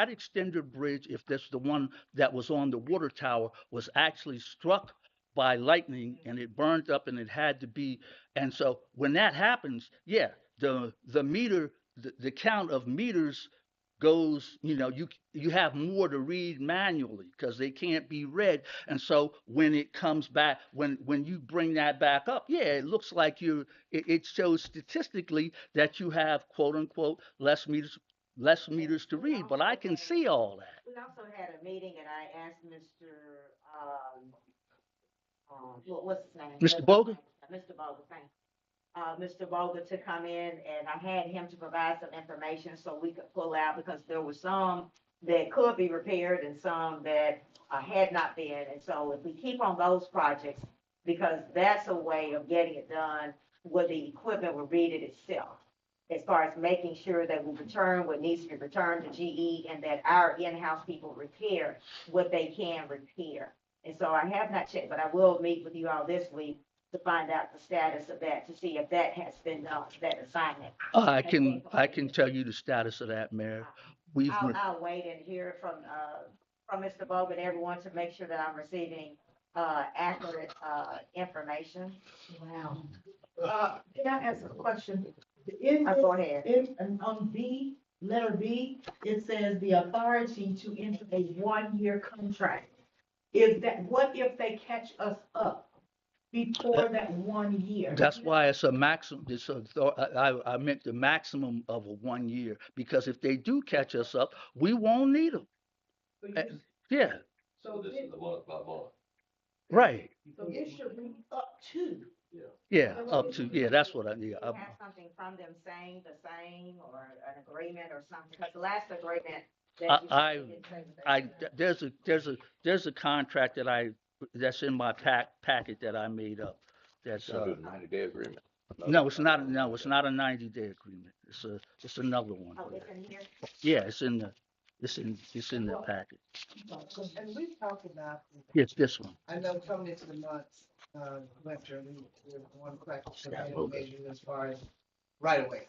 Speaker 16: extender bridge, if that's the one that was on the water tower, was actually struck by lightning and it burned up, and it had to be. And so when that happens, yeah, the meter, the count of meters goes, you have more to read manually because they can't be read. And so when it comes back, when you bring that back up, yeah, it looks like it shows statistically that you have quote unquote less meters to read, but I can see all that.
Speaker 1: We also had a meeting and I asked Mr. What's his name?
Speaker 16: Mr. Bogan?
Speaker 1: Mr. Bogan, thank you. Mr. Bogan to come in and I had him to provide some information so we could pull out because there were some that could be repaired and some that had not been. And so if we keep on those projects, because that's a way of getting it done where the equipment will read it itself, as far as making sure that we return what needs to be returned to GE and that our in-house people repair what they can repair. And so I have not checked, but I will meet with you all this week to find out the status of that, to see if that has been done, that assignment.
Speaker 16: I can tell you the status of that, Mayor.
Speaker 1: I'll wait and hear from Mr. Bob and everyone to make sure that I'm receiving accurate information.
Speaker 7: Wow. Can I ask a question?
Speaker 1: Go ahead.
Speaker 7: On B, letter B, it says the authority to enter a 1-year contract. What if they catch us up before that 1 year?
Speaker 16: That's why it's a maximum. I meant the maximum of a 1 year, because if they do catch us up, we won't need them. Yeah,
Speaker 5: So this is the month by month.
Speaker 16: right.
Speaker 7: So it should be up to.
Speaker 16: Yeah, that's what I need.
Speaker 1: Do you have something from them saying the same or an agreement or something? Because the last agreement that
Speaker 16: There's a contract that's in my packet that I made up. That's,
Speaker 11: 90-day agreement.
Speaker 16: no, it's not a 90-day agreement. It's another one.
Speaker 1: Oh, it's in here?
Speaker 16: Yeah, it's in the packet.
Speaker 6: And we've talked about,
Speaker 16: It's this one.
Speaker 6: I know coming into the months, winter, we're going to practice preventive measures as far as right away.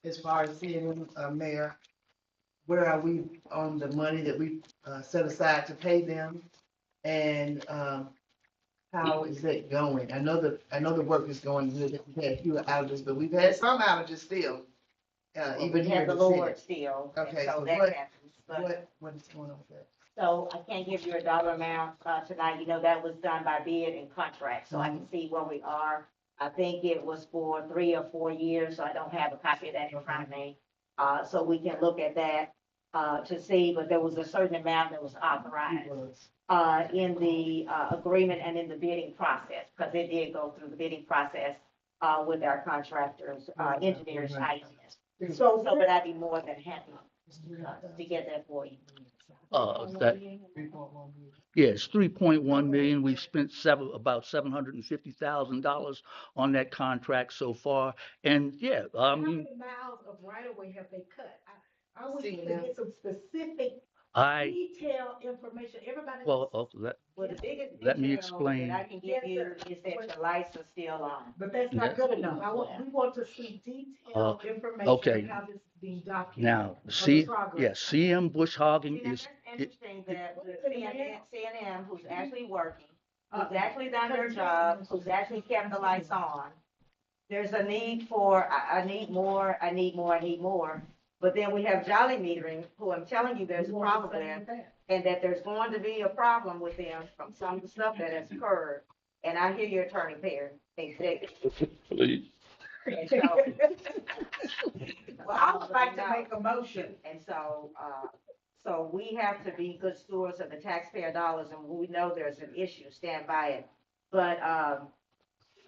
Speaker 6: As far as seeing, Mayor, where are we on the money that we set aside to pay them? And how is that going? I know the work is going good. We've had fewer outages, but we've had some outages still. Even
Speaker 1: we
Speaker 6: here
Speaker 1: have
Speaker 6: in
Speaker 1: the
Speaker 6: the
Speaker 1: Lord
Speaker 6: city.
Speaker 1: still.
Speaker 6: Okay,
Speaker 1: so
Speaker 6: so
Speaker 1: that
Speaker 6: what-
Speaker 1: happens. But
Speaker 6: What is going on with that?
Speaker 1: so I can't give you a dollar amount tonight. You know, that was done by bid and contract, so I can see where we are. I think it was for 3 or 4 years, so I don't have a copy of that in front of me. So we can look at that to see, but there was a certain amount that was authorized in the agreement and in the bidding process, because it did go through the bidding process with our contractors, engineers, IES. So, but I'd be more than happy to get that for you.
Speaker 16: It's 3.1 million. We've spent about $750,000 on that contract so far. And yeah,
Speaker 7: How many miles of right of way have they cut? I wish we could get some specific detailed information. Everybody.
Speaker 1: The biggest
Speaker 16: let me
Speaker 1: detail
Speaker 16: explain.
Speaker 1: that I can give you is that your lights are still on.
Speaker 7: But that's not good enough. We want to see detailed information
Speaker 16: okay.
Speaker 7: on how this is being documented.
Speaker 16: Now, CM Bush Hogging is.
Speaker 1: Interesting that the CNM, who's actually working, who's actually done their job, who's actually kept the lights on. There's a need for, I need more. But then we have Jolly Metering, who I'm telling you there's a problem with, and that there's going to be a problem with them from some of the stuff that has occurred. And I hear your attorney, Perry,
Speaker 11: Please.
Speaker 7: Well, I would like to make a motion.
Speaker 1: And so, so we have to be good stewards of the taxpayer dollars, and we know there's an issue, stand by it. But,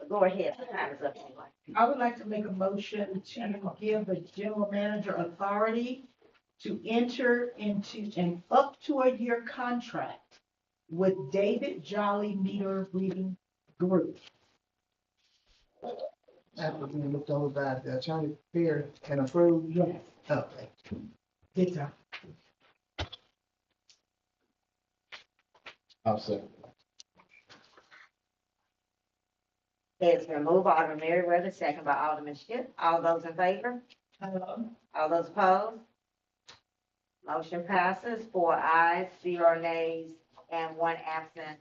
Speaker 1: go ahead, the time is up anyway.
Speaker 7: I would like to make a motion to give the general manager authority to enter into an up to a year contract with David Jolly Meter Reading Group.
Speaker 6: After being looked over by the attorney, Perry, and approved?
Speaker 7: Yes.
Speaker 6: Okay.
Speaker 7: Good job.
Speaker 11: I'll second.
Speaker 1: It's been moved by Alderman Merriweather, second by Alderman Shipp. All those in favor? All those opposed? Motion passes, 4 ayes, 0 nays, and 1 absent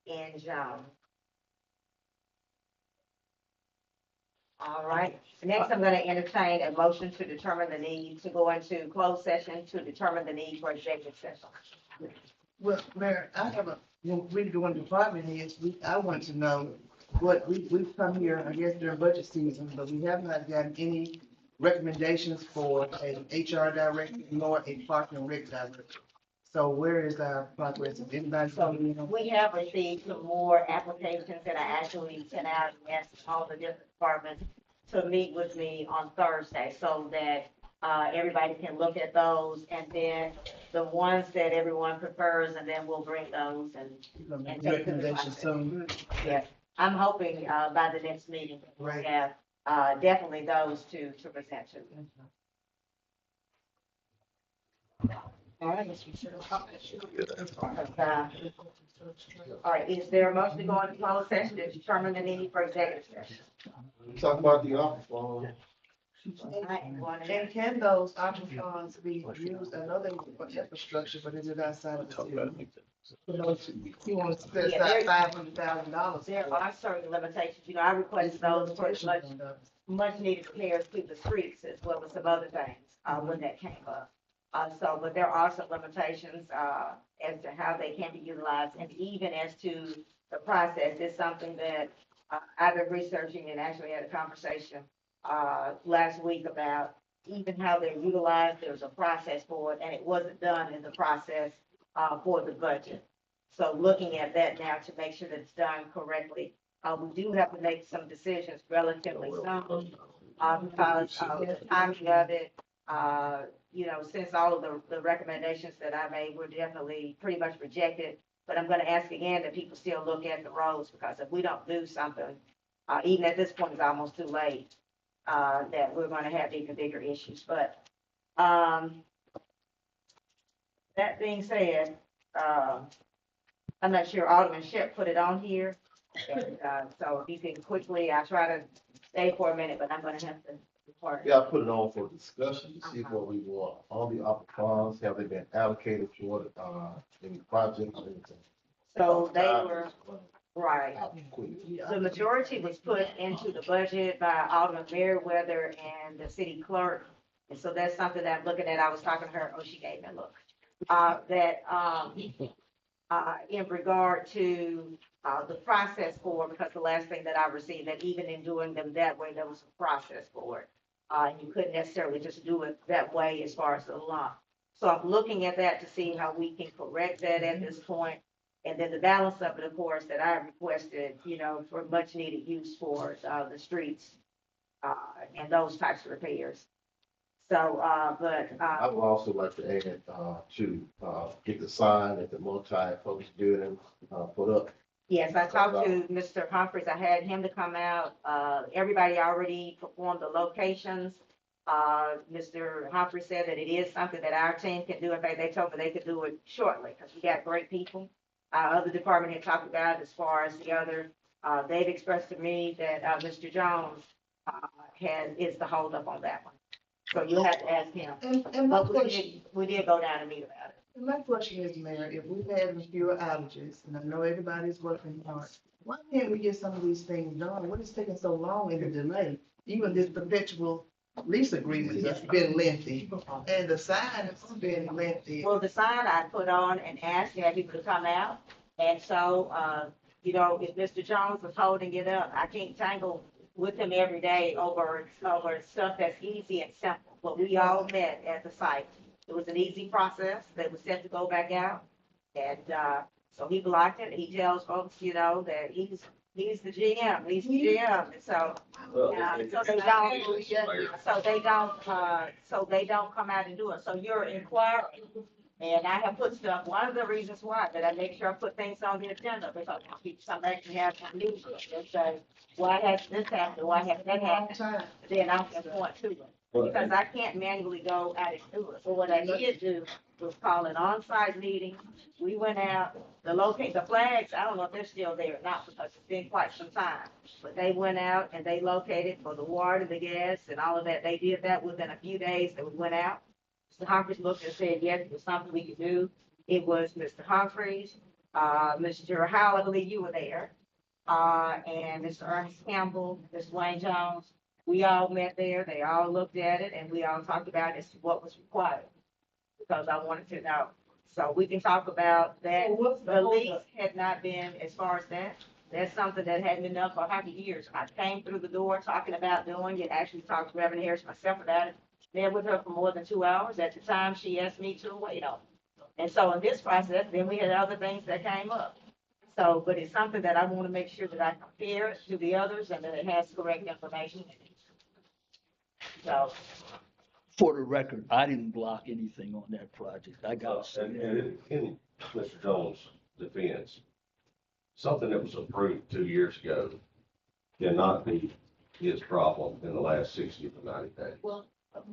Speaker 1: in Jones. All right. Next, I'm going to entertain a motion to determine the need to go into closed session to determine the need for executive session.
Speaker 6: Well, Mayor, I have a, when we go into department heads, I want to know what, we've come here, I guess during budget season, but we have not gotten any recommendations for an HR director nor a park and rec director. So where is our progress? If anybody's coming in?
Speaker 1: We have received some more applications that I actually sent out and asked all the different departments to meet with me on Thursday so that everybody can look at those and then the ones that everyone prefers, and then we'll bring those and take to the
Speaker 6: Recommendations
Speaker 1: process.
Speaker 6: soon.
Speaker 1: Yeah, I'm hoping by the next meeting, we'll
Speaker 6: Right.
Speaker 1: have definitely those to present to. All right. All right, is there a motion to go into closed session to determine the need for executive session?
Speaker 11: Talk about the office phone.
Speaker 1: All right, going to-
Speaker 6: And can those option funds be used, I know they were for infrastructure, but is it outside of the city? You want to set
Speaker 1: Yeah,
Speaker 6: aside
Speaker 1: there-
Speaker 6: $500,000.
Speaker 1: There are certain limitations, you know, I requested those for much needed repairs to the streets as well as some other things, when that came up. But there are some limitations, as to how they can be utilized and even as to the process. It's something that, I've been researching and actually had a conversation, last week about even how they're utilized. There's a process for it and it wasn't done in the process, for the budget. So looking at that now to make sure that it's done correctly. We do have to make some decisions relatively soon, because of the timing of it. You know, since all of the recommendations that I made were definitely pretty much rejected. But I'm gonna ask again that people still look at the roads, because if we don't do something, even at this point, it's almost too late, that we're gonna have even bigger issues. But, that being said, I'm not sure Alderman Shep put it on here. And, so if you can quickly, I try to stay for a minute, but I'm gonna have to depart.
Speaker 11: Yeah, I put it on for discussion to see what we want. All the opera funds, have they been allocated for, any projects or anything?
Speaker 1: So they were, right. The majority was put into the budget by Alderman Merriweather and the city clerk. And so that's something that I'm looking at. I was talking to her, oh, she gave me a look. In regard to, the process for, because the last thing that I received, that even in doing them that way, there was a process for it. And you couldn't necessarily just do it that way as far as the law. So I'm looking at that to see how we can correct that at this point. And then the balance of it, of course, that I requested, you know, for much needed use for, the streets, and those types of repairs. So,
Speaker 11: I would also like to add, to, get the sign at the multi-purpose building, put up.
Speaker 1: yes, I talked to Mr. Humphries. I had him to come out. Everybody already performed the locations. Mr. Humphries said that it is something that our team can do. In fact, they told me they could do it shortly because we got great people. Other department had talked about it as far as the other. They've expressed to me that, Mr. Jones, is the holdup on that one. So you'll have to ask him.
Speaker 6: And my
Speaker 1: But
Speaker 6: question,
Speaker 1: we did go down and meet about it.
Speaker 6: and my question is, Mayor, if we've had fewer outages, and I know everybody's working hard, why can't we get some of these things done? What is taking so long in the delay? Even this perpetual lease agreement has been lengthy, and the sign has been lengthy.
Speaker 1: Well, the sign I put on and asked to have people to come out. And so, you know, if Mr. Jones was holding it up, I can't tangle with him every day over stuff that's easy and simple. But we all met at the site. It was an easy process. They were set to go back out. And, so he blocked it. He tells folks, you know, that he's the GM, he's the GM. And so, so they don't come out and do it. So you're inquiring. And I have put stuff, one of the reasons why, that I make sure I put things on the agenda, because somebody can have some news and say, why has this happened, why has that happened? Then I can point to it, because I can't manually go out and do it. So what I did do was call an on-site meeting. We went out, the flags, I don't know if they're still there or not, because it's been quite some time. But they went out and they located for the water, the gas, and all of that. They did that within a few days that we went out. Mr. Humphries looked and said, yes, it was something we could do. It was Mr. Humphries, Mr. Howell, I believe you were there, and Mr. Ernest Campbell, Mr. Wayne Jones, We all met there, they all looked at it, and we all talked about as to what was required. Because I wanted to know. So we can talk about that.
Speaker 7: So what's the
Speaker 1: The
Speaker 7: hold
Speaker 1: lease
Speaker 7: up?
Speaker 1: had not been, as far as that, that's something that hadn't been done for how many years? I came through the door talking about doing it, actually talked to Reverend Harris myself about it. Met with her for more than 2 hours. At the time, she asked me to wait on. And so in this process, then we had other things that came up. So, but it's something that I want to make sure that I compare it to the others and that it has correct information. So,
Speaker 16: For the record, I didn't block anything on that project. I gotta say
Speaker 5: And,
Speaker 16: that.
Speaker 5: and in Mr. Jones' defense, something that was approved 2 years ago cannot be his problem in the last 60 to 90 days.
Speaker 1: well,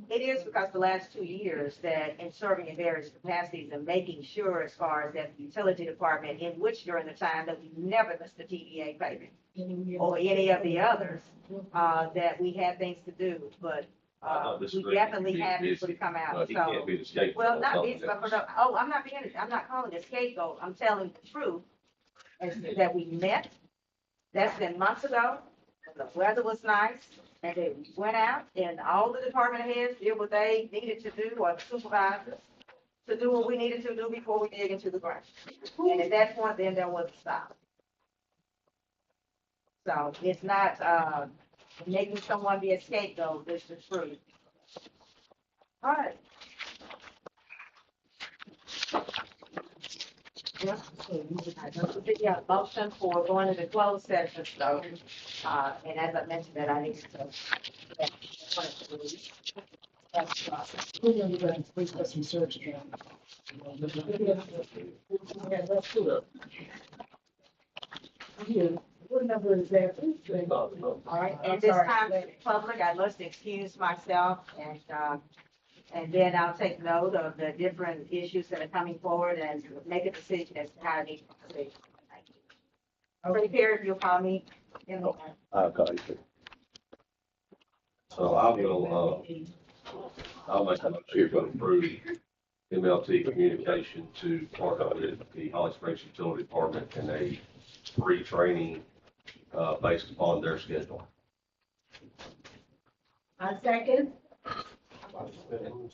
Speaker 1: it is because the last 2 years that in serving in various capacities and making sure as far as that the utility department, in which during the time that we never missed the TVA payment or any of the others, that we had things to do, but we definitely have people to come out,
Speaker 5: He
Speaker 1: so.
Speaker 5: can't be the scapegoat.
Speaker 1: Well,
Speaker 5: on
Speaker 1: not
Speaker 5: something
Speaker 1: this,
Speaker 5: that
Speaker 1: but
Speaker 5: was-
Speaker 1: I'm not calling it scapegoat, I'm telling the truth. Is that we met, that's been months ago, and the weather was nice, and they went out, and all the department heads did what they needed to do, or the supervisors, to do what we needed to do before we dig into the ground. And at that point, then there was a stop. So it's not, making someone be a scapegoat, it's the truth. All right. Yeah, motion for going into closed session, so, and as I mentioned that I need to.
Speaker 7: We're gonna go and please put some search again. Yeah, let's do it. Here, what number is that?
Speaker 1: All right, at this time, public, I must excuse myself and then I'll take note of the different issues that are coming forward and make a decision as to how I need to proceed. Thank you. Pretty Perry, if you'll call me.
Speaker 5: I'll call you. So I will, I'll make a motion to approve MLT communication to partner with the Holly Springs Utility Department in a free training, based upon their schedule.
Speaker 7: I second.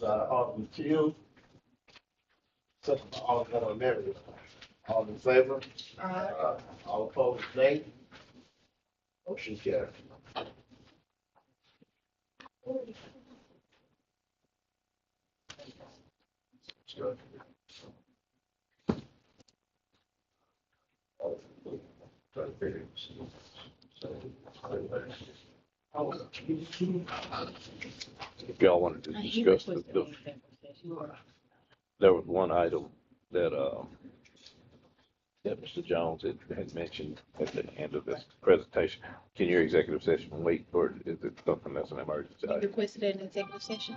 Speaker 11: Alderman Keel. Second by Alderman Mary. All in favor? All opposed, nay. Motion carried.
Speaker 4: If y'all wanted to discuss there was one item that, that Mr. Jones had mentioned at the end of this presentation. Can your executive session wait, or is it something that's an emergency
Speaker 2: You
Speaker 4: item?
Speaker 2: requested an executive session?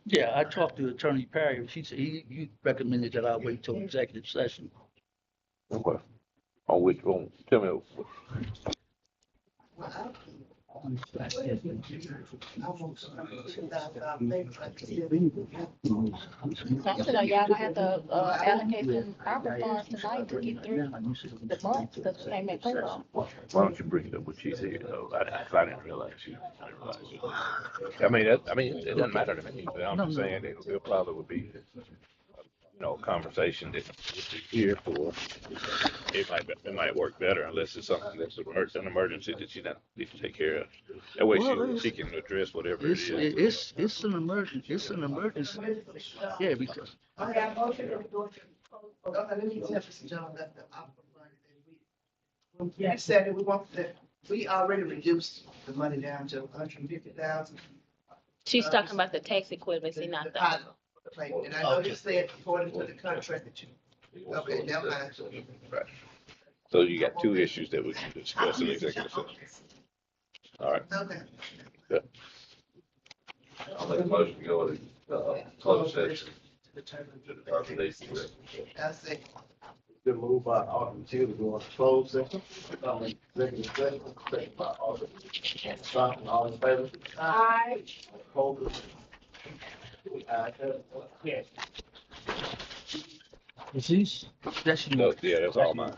Speaker 16: Yeah, I talked to Attorney Perry. She said he recommended that I wait till executive session.
Speaker 4: Okay. On which one? Tell me.
Speaker 2: So y'all gonna have to, allocate some ARPA funds tonight to get through the month, because the payment payroll.
Speaker 4: Why don't you bring it up when she's here? Oh, I didn't realize you. I didn't realize you. I mean, it doesn't matter to me, but I'm just saying that it probably would be, a conversation that if you're here for, it might work better unless it's something that's an emergency that you need to take care of. That way she can address whatever it is.
Speaker 16: It's an emergency. It's an emergency. Yeah, because
Speaker 6: I have a motion to go to. Let me tell Mr. Jones that the opera money that we said that we want that, we already reduced the money down to 150,000.
Speaker 2: She's talking about the tax equivalency, not the.
Speaker 6: And I know you said according to the contract that you, okay, never mind.
Speaker 4: Right. So you got two issues that we can discuss in executive session. All right.
Speaker 6: Okay.
Speaker 4: Good.
Speaker 5: I'll make a motion to go to, closed session. To determine these things.
Speaker 6: I say,
Speaker 11: Been moved by Alderman Keel to go into closed session. Executive session, second by Alderman Stockton. All in favor?
Speaker 7: Aye.
Speaker 11: Opposed?
Speaker 16: is these, that's
Speaker 4: No, yeah, that's all mine.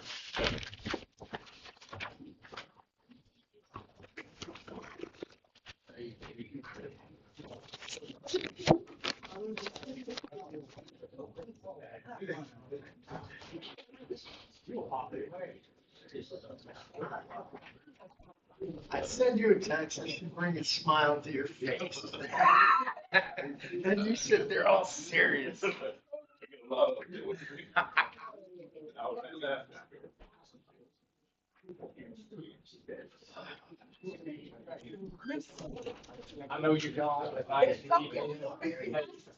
Speaker 3: I send you a text and you bring a smile to your face. And you sit there all serious.
Speaker 4: I know you're gone, but I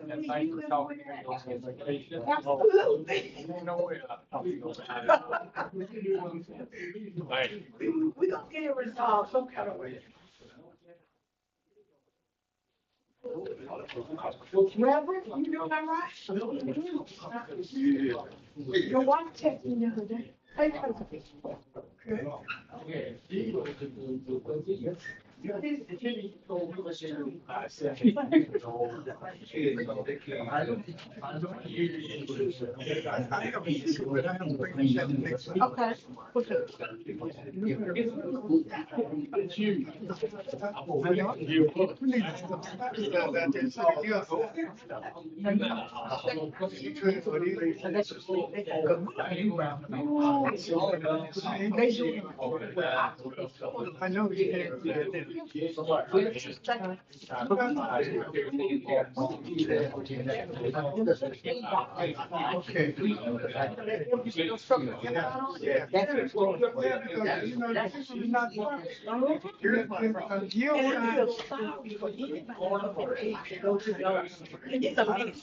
Speaker 4: and thank you for talking to me on this vacation.
Speaker 7: Absolutely.
Speaker 4: Thank you.
Speaker 7: We gonna get it resolved some kind of way. Reverend, you doing that right? Your wife texted me the other day. Hey, cousin. Okay.
Speaker 3: I know you can't. Okay.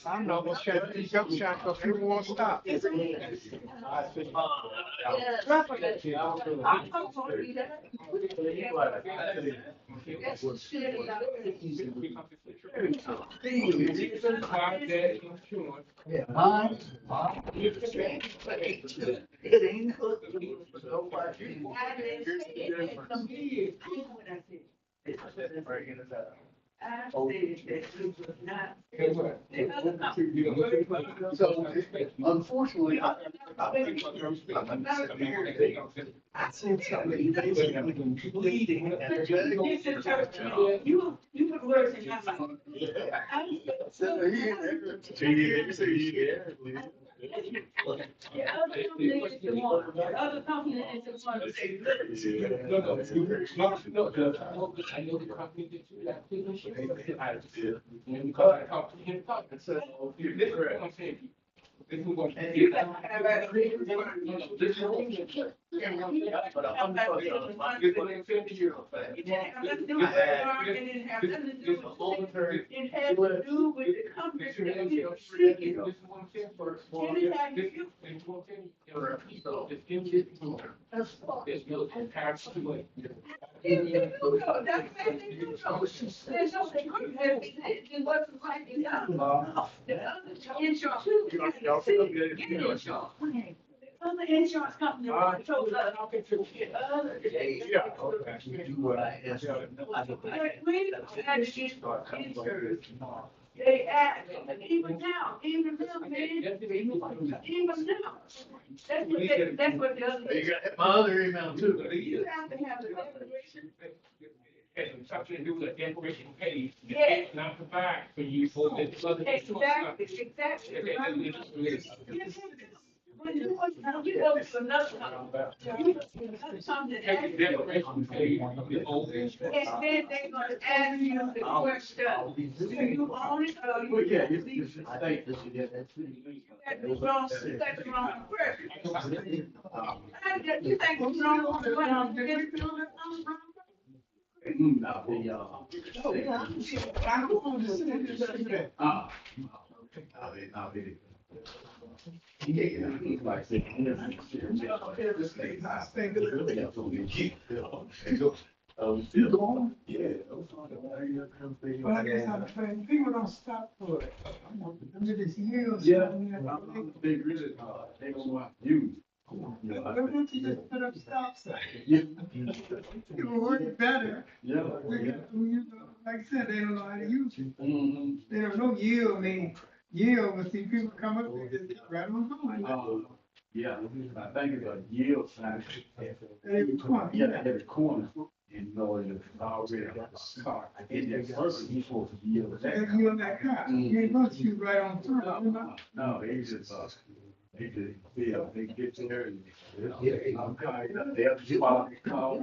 Speaker 3: I'm not gonna shut these up shots because people won't stop.
Speaker 16: Mine. It ain't hooked. So unfortunately,
Speaker 3: I seen something basically bleeding.
Speaker 7: You put words in my mouth. The other company is the one, the other company is the one that say,
Speaker 4: I know the company that you got to I did. And because I talked to him, and said, oh, you're different. I'm saying, this is what you
Speaker 7: have a
Speaker 4: this is what you but I'm sorry, it's only 50 years.
Speaker 7: It had nothing to do with it had nothing to do with it had to do with the company that we were seeking.
Speaker 4: It's built entirely.
Speaker 7: There's no, they couldn't have, it wasn't like it. The other insurance. Other insurance company told us. They act, even now, even now, that's what the other.
Speaker 4: My other email too.
Speaker 7: You have to have the declaration.
Speaker 4: And something to do with the declaration page.
Speaker 7: Yes.
Speaker 4: Not the back for you for this other.
Speaker 7: Exactly. When you go to another something, and then they're gonna ask you the question, do you own it or you?
Speaker 16: Yeah,
Speaker 7: I think this is it. That's wrong, that's wrong person. You think it's wrong, what I'm doing?
Speaker 3: Still on? Yeah. But I guess I'm saying, people don't stop for it. I mean, it's years.
Speaker 11: Yeah. They really, they don't want you.
Speaker 3: Why don't you just put up stop signs?
Speaker 11: Yeah.
Speaker 3: It will work better.
Speaker 11: Yeah.
Speaker 3: Like I said, they don't know how to use it.
Speaker 11: Mm-hmm.
Speaker 3: They don't know yield, I mean, yield, but see people come up and just get right on going.
Speaker 11: Yeah, I think it's a yield sign.
Speaker 3: Every corner.
Speaker 11: Yeah, every corner. And knowing it's already got the start. And then first, you're supposed to yield.
Speaker 3: If you on that car, you ain't supposed to shoot right on through, you know?
Speaker 11: No, it's just, They get there and. I'm kind of, they have to follow the call.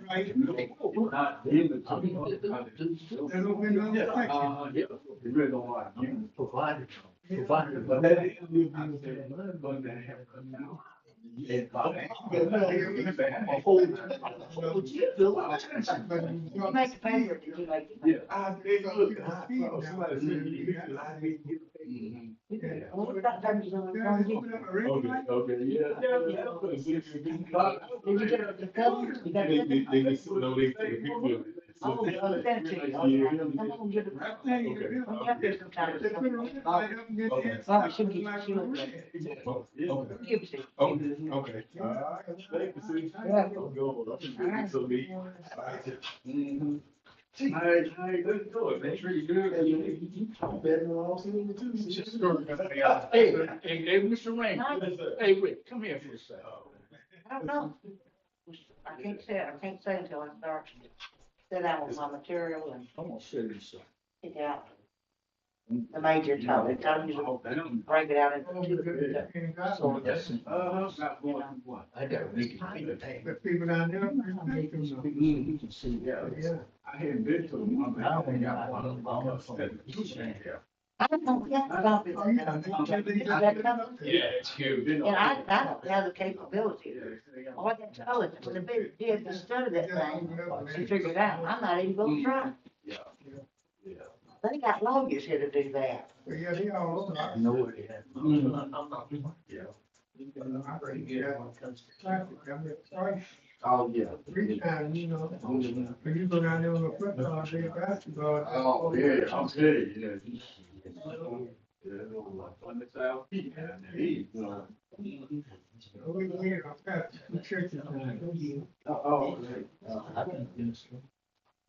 Speaker 3: Right.
Speaker 11: Not in the. Yeah. They really don't like you. Provided. But that is. But they have come now. And.
Speaker 1: You make the payment, did you make the payment?
Speaker 11: Somebody said you.
Speaker 1: What about Dungeons and Dragons?
Speaker 11: Okay, yeah.
Speaker 1: Did you get the cover? You got it? Oh, send it to you. Okay. I'm gonna give it. I'm up there sometime. Oh, she'll get it. She'll get it. Give it to you.
Speaker 11: Okay. Thank you, How you doing? Make sure you do it. Better than all seen too.
Speaker 17: Hey, Mr. Rain. Hey, Rick, come here for a second.
Speaker 1: I don't know. I can't say until I start. Sit down with my material and
Speaker 17: I'm gonna say this.
Speaker 1: pick out the major topic. I'm usually break it out into two. So
Speaker 17: Yes. I gotta make it.
Speaker 3: The people down there.
Speaker 17: You can see.
Speaker 11: Yeah. I hadn't been to them.
Speaker 17: I don't got one.
Speaker 1: I don't know, yeah, about it.
Speaker 11: Yeah, it's huge.
Speaker 1: And I don't have the capability. All I can tell is, when the big did to study that thing, and figure it out, I'm not even gonna try.
Speaker 11: Yeah.
Speaker 1: They got lawyers here to do that.
Speaker 3: Yeah, they all over.
Speaker 17: I know it.
Speaker 11: Yeah.
Speaker 3: Oh, yeah. 3 times, you know. When you go down there on a football, play basketball.
Speaker 11: Oh, yeah, I'm saying, yeah. On the south, you know.
Speaker 3: We went off that, the churches.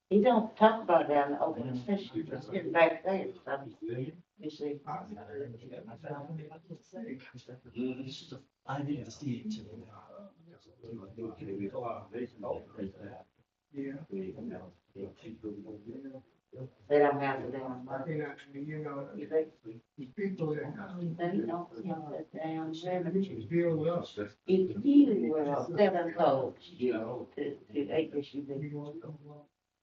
Speaker 1: He don't talk about that in the open session, it's in back there, so, you see.
Speaker 17: I need to see it.
Speaker 3: Yeah.
Speaker 1: They don't have the damn money.
Speaker 3: You know,
Speaker 1: You think?
Speaker 3: people that.
Speaker 1: They don't have the damn revenue.
Speaker 3: Build up.
Speaker 1: If you were 7 codes, you know, to 8 issues,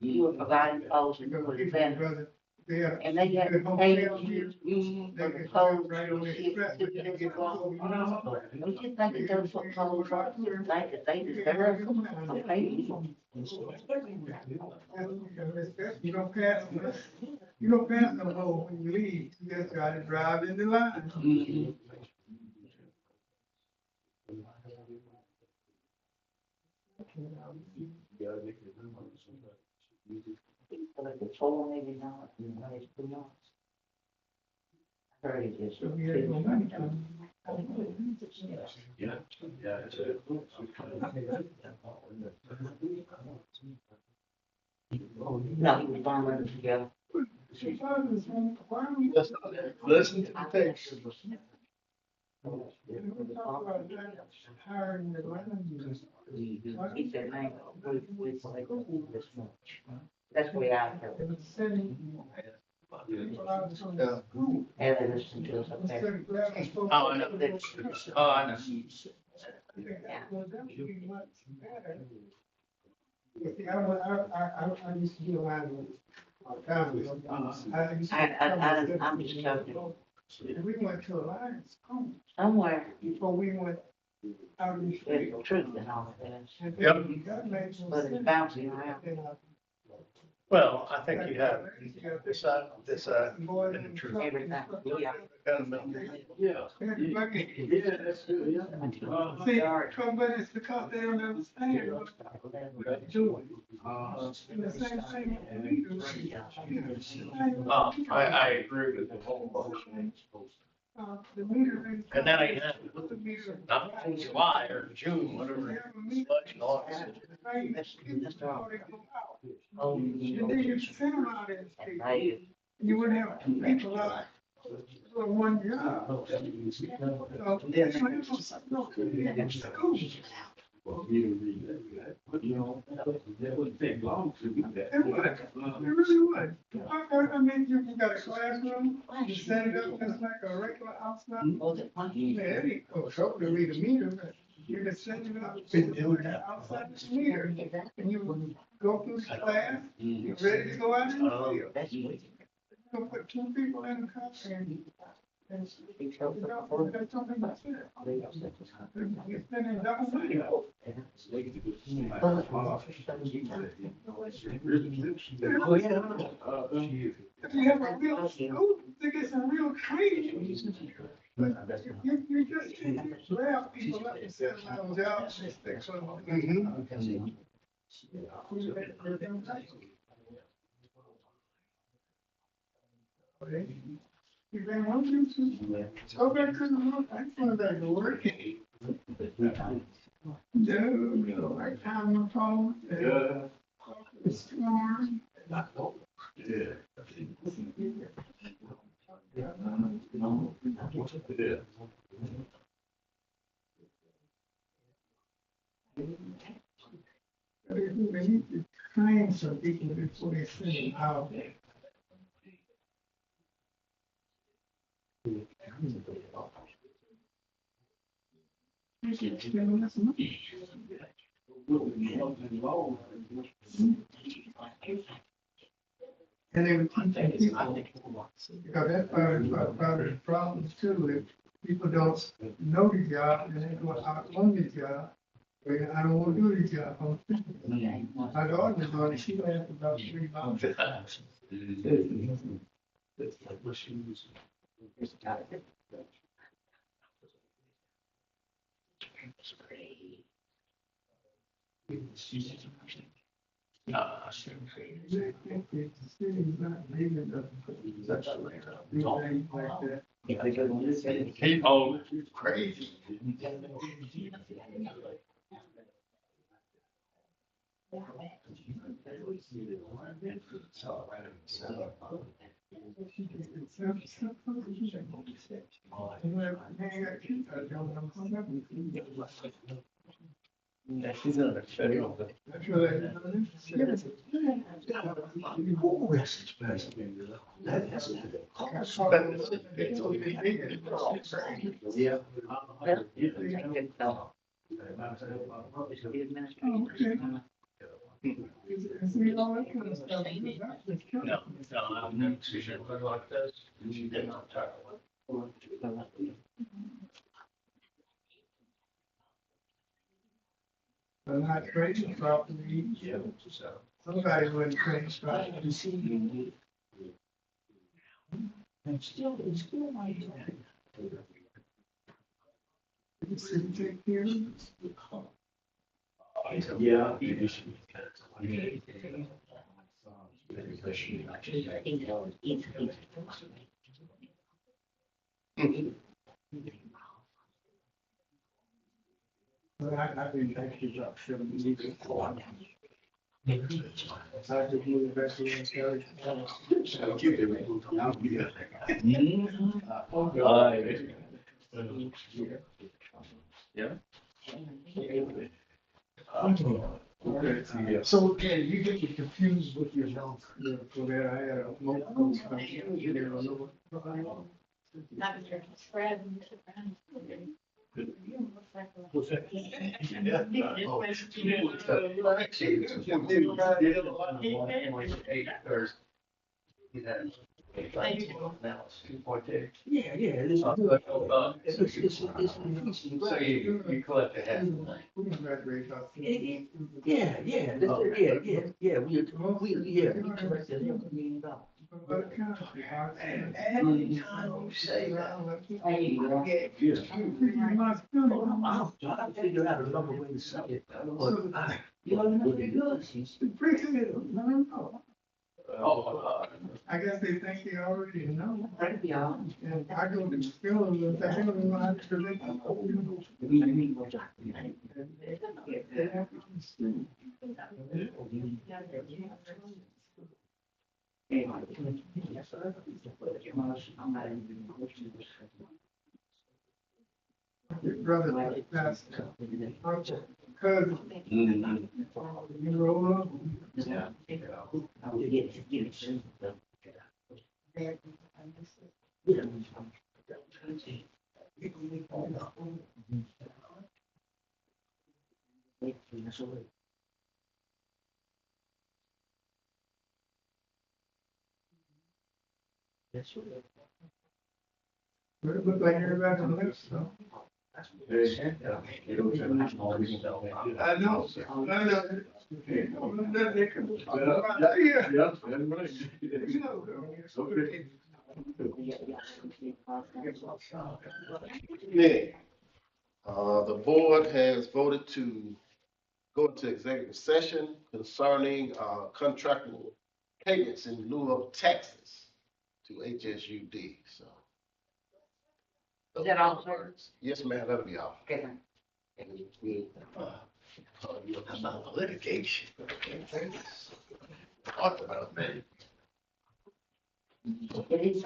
Speaker 1: you were providing codes and for the vendors. And they had to pay you for the codes, don't you think that those what codes are, you think that they deserve to pay you?
Speaker 3: You don't pass no road when you leave, you just gotta drive in the line.
Speaker 1: Like the toll, maybe not, you know, it's pretty much. I heard it is.
Speaker 11: Yeah, yeah, it's a.
Speaker 1: No, he was born with us together.
Speaker 11: Listen to the text.
Speaker 1: He said, man, this much. That's the way I feel. And they listen to us up there.
Speaker 17: Oh, I know. Oh, I know.
Speaker 3: I used to be around with families.
Speaker 1: I'm just joking.
Speaker 3: We went to Alliance
Speaker 1: Somewhere,
Speaker 3: before we went out in the street.
Speaker 1: there's truth in all of this,
Speaker 8: Yep.
Speaker 1: but it's bouncing around.
Speaker 8: Well, I think you have this side, and the truth.
Speaker 1: Everything, yeah.
Speaker 11: Yeah. Yeah, that's good, yeah.
Speaker 3: See, trouble is because they don't understand what they're doing. And the same thing we do.
Speaker 8: I agree with the whole motion.
Speaker 3: The meter.
Speaker 8: And then I, not in July or June, whatever, much longer.
Speaker 1: Oh,
Speaker 3: And then you send them out in the street. You wouldn't have people out for one job. So,
Speaker 4: You know, that wouldn't take long to do that.
Speaker 3: It would, it really would. I mean, you got a classroom, you set it up just like a regular outside. Yeah, it ain't no trouble to read a meter, but you just set it up, outside the meter, and you go through the class, you're ready to go out in the field. You gonna put two people in the car and that's something that's it. You're spending double money.
Speaker 4: Oh, yeah.
Speaker 3: If you have a real school, they get some real training. But you just grab people up and set them on jobs and stick some. You then want you to go back to the work. I want back to work. No, I have my phone. Yeah. It's storm.
Speaker 4: Yeah.
Speaker 3: They need to train some people before they send them out. And they would teach people, because that's part of the problem too, if people don't know the job and they go out on the job, well, I don't want to do the job. My daughter was on it, she lasted about 3 months.
Speaker 4: Keep on crazy.
Speaker 17: She's gonna shut it off.
Speaker 3: That's right.
Speaker 17: Yeah.
Speaker 4: No, I'm not too sure like this. You did not talk about.
Speaker 3: I'm not training properly. Somebody wouldn't train properly.
Speaker 17: And still, it's still like that.
Speaker 3: You take care of it.
Speaker 17: Yeah.
Speaker 3: But I think that's his option. I just move back to encourage.
Speaker 17: Yeah.
Speaker 3: So, yeah, you get me confused with your notes. Yeah, for that, I had a multiple.
Speaker 17: Yeah, it is good.
Speaker 4: So you collect a half.
Speaker 3: We can graduate about.
Speaker 17: Yeah, we collected $1 million.
Speaker 3: And
Speaker 17: every time you say that, I gotta figure out another way to say it. You know,
Speaker 3: I guess they think they already know. And I go to school and they don't know how to live. Your brother passed. cousin. You roll up.
Speaker 17: Yeah.
Speaker 3: Look like everybody on the list, so. I know.
Speaker 11: Yeah. The board has voted to go into executive session concerning, contractual payments in lieu of taxes to HSUD, so.
Speaker 1: Is that all, sir?
Speaker 11: Yes, ma'am, that'll be all.
Speaker 1: Okay.
Speaker 11: And we'll,
Speaker 17: About litigation. Talked about that.
Speaker 1: It is,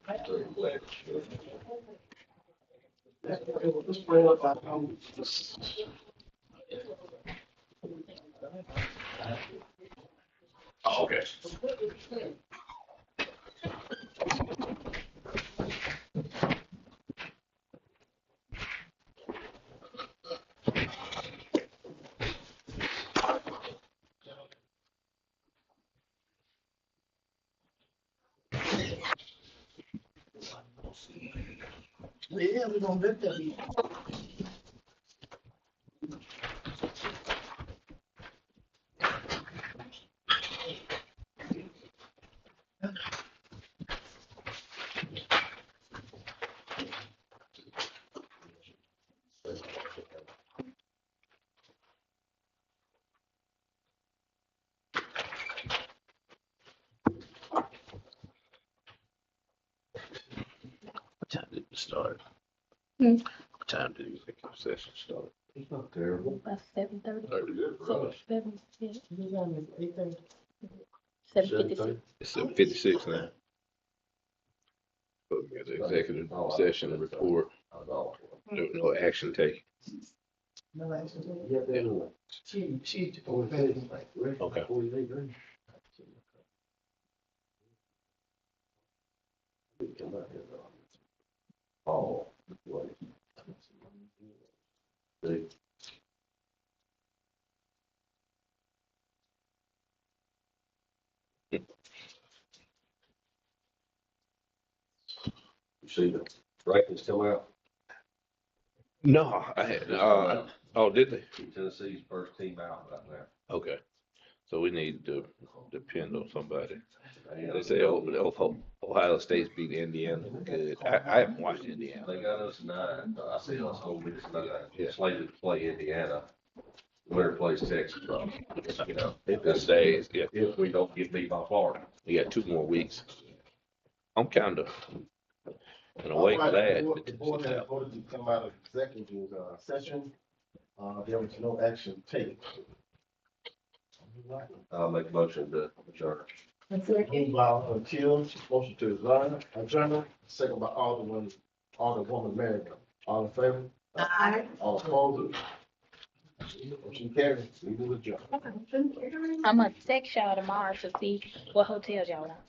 Speaker 11: Let's bring up our.
Speaker 4: Oh, okay.
Speaker 6: Yeah, we gonna let that be.
Speaker 4: What time did it start?
Speaker 2: Hmm.
Speaker 4: What time did the executive session start?
Speaker 5: It's not terrible.
Speaker 2: About 7:30.
Speaker 4: Thirty.
Speaker 2: Seven, yeah,
Speaker 5: 7:30.
Speaker 2: 7:56.
Speaker 4: It's 7:56 now. But we got the executive session report. No action taken.
Speaker 6: No action.
Speaker 5: Yeah, they do.
Speaker 6: She.
Speaker 4: Okay.
Speaker 5: Oh, wait. See, you see the rankings come out?
Speaker 4: No, I had, oh, did they?
Speaker 5: Tennessee's first team out right now.
Speaker 4: Okay. So we need to depend on somebody. They say Ohio State's beat Indiana. Good. I haven't watched Indiana.
Speaker 5: They got us 9. I see us over this 9.
Speaker 4: Yeah.
Speaker 5: Slated to play Indiana. Winner plays Texas, you know,
Speaker 4: If this days, yeah,
Speaker 5: if we don't get beat by Florida.
Speaker 4: we got 2 more weeks. I'm kind of in a way
Speaker 11: All right,
Speaker 4: glad.
Speaker 11: The board has voted to come out of executive session. There was no action taken.
Speaker 5: I'll make a motion to adjourn.
Speaker 11: Moved by Teal, motion to adjourn, second by Alderwoman Merriman. All in favor?
Speaker 7: Aye.
Speaker 11: All opposed? Motion carries. We will adjourn.
Speaker 2: I'm gonna text y'all tomorrow to see what hotels y'all want.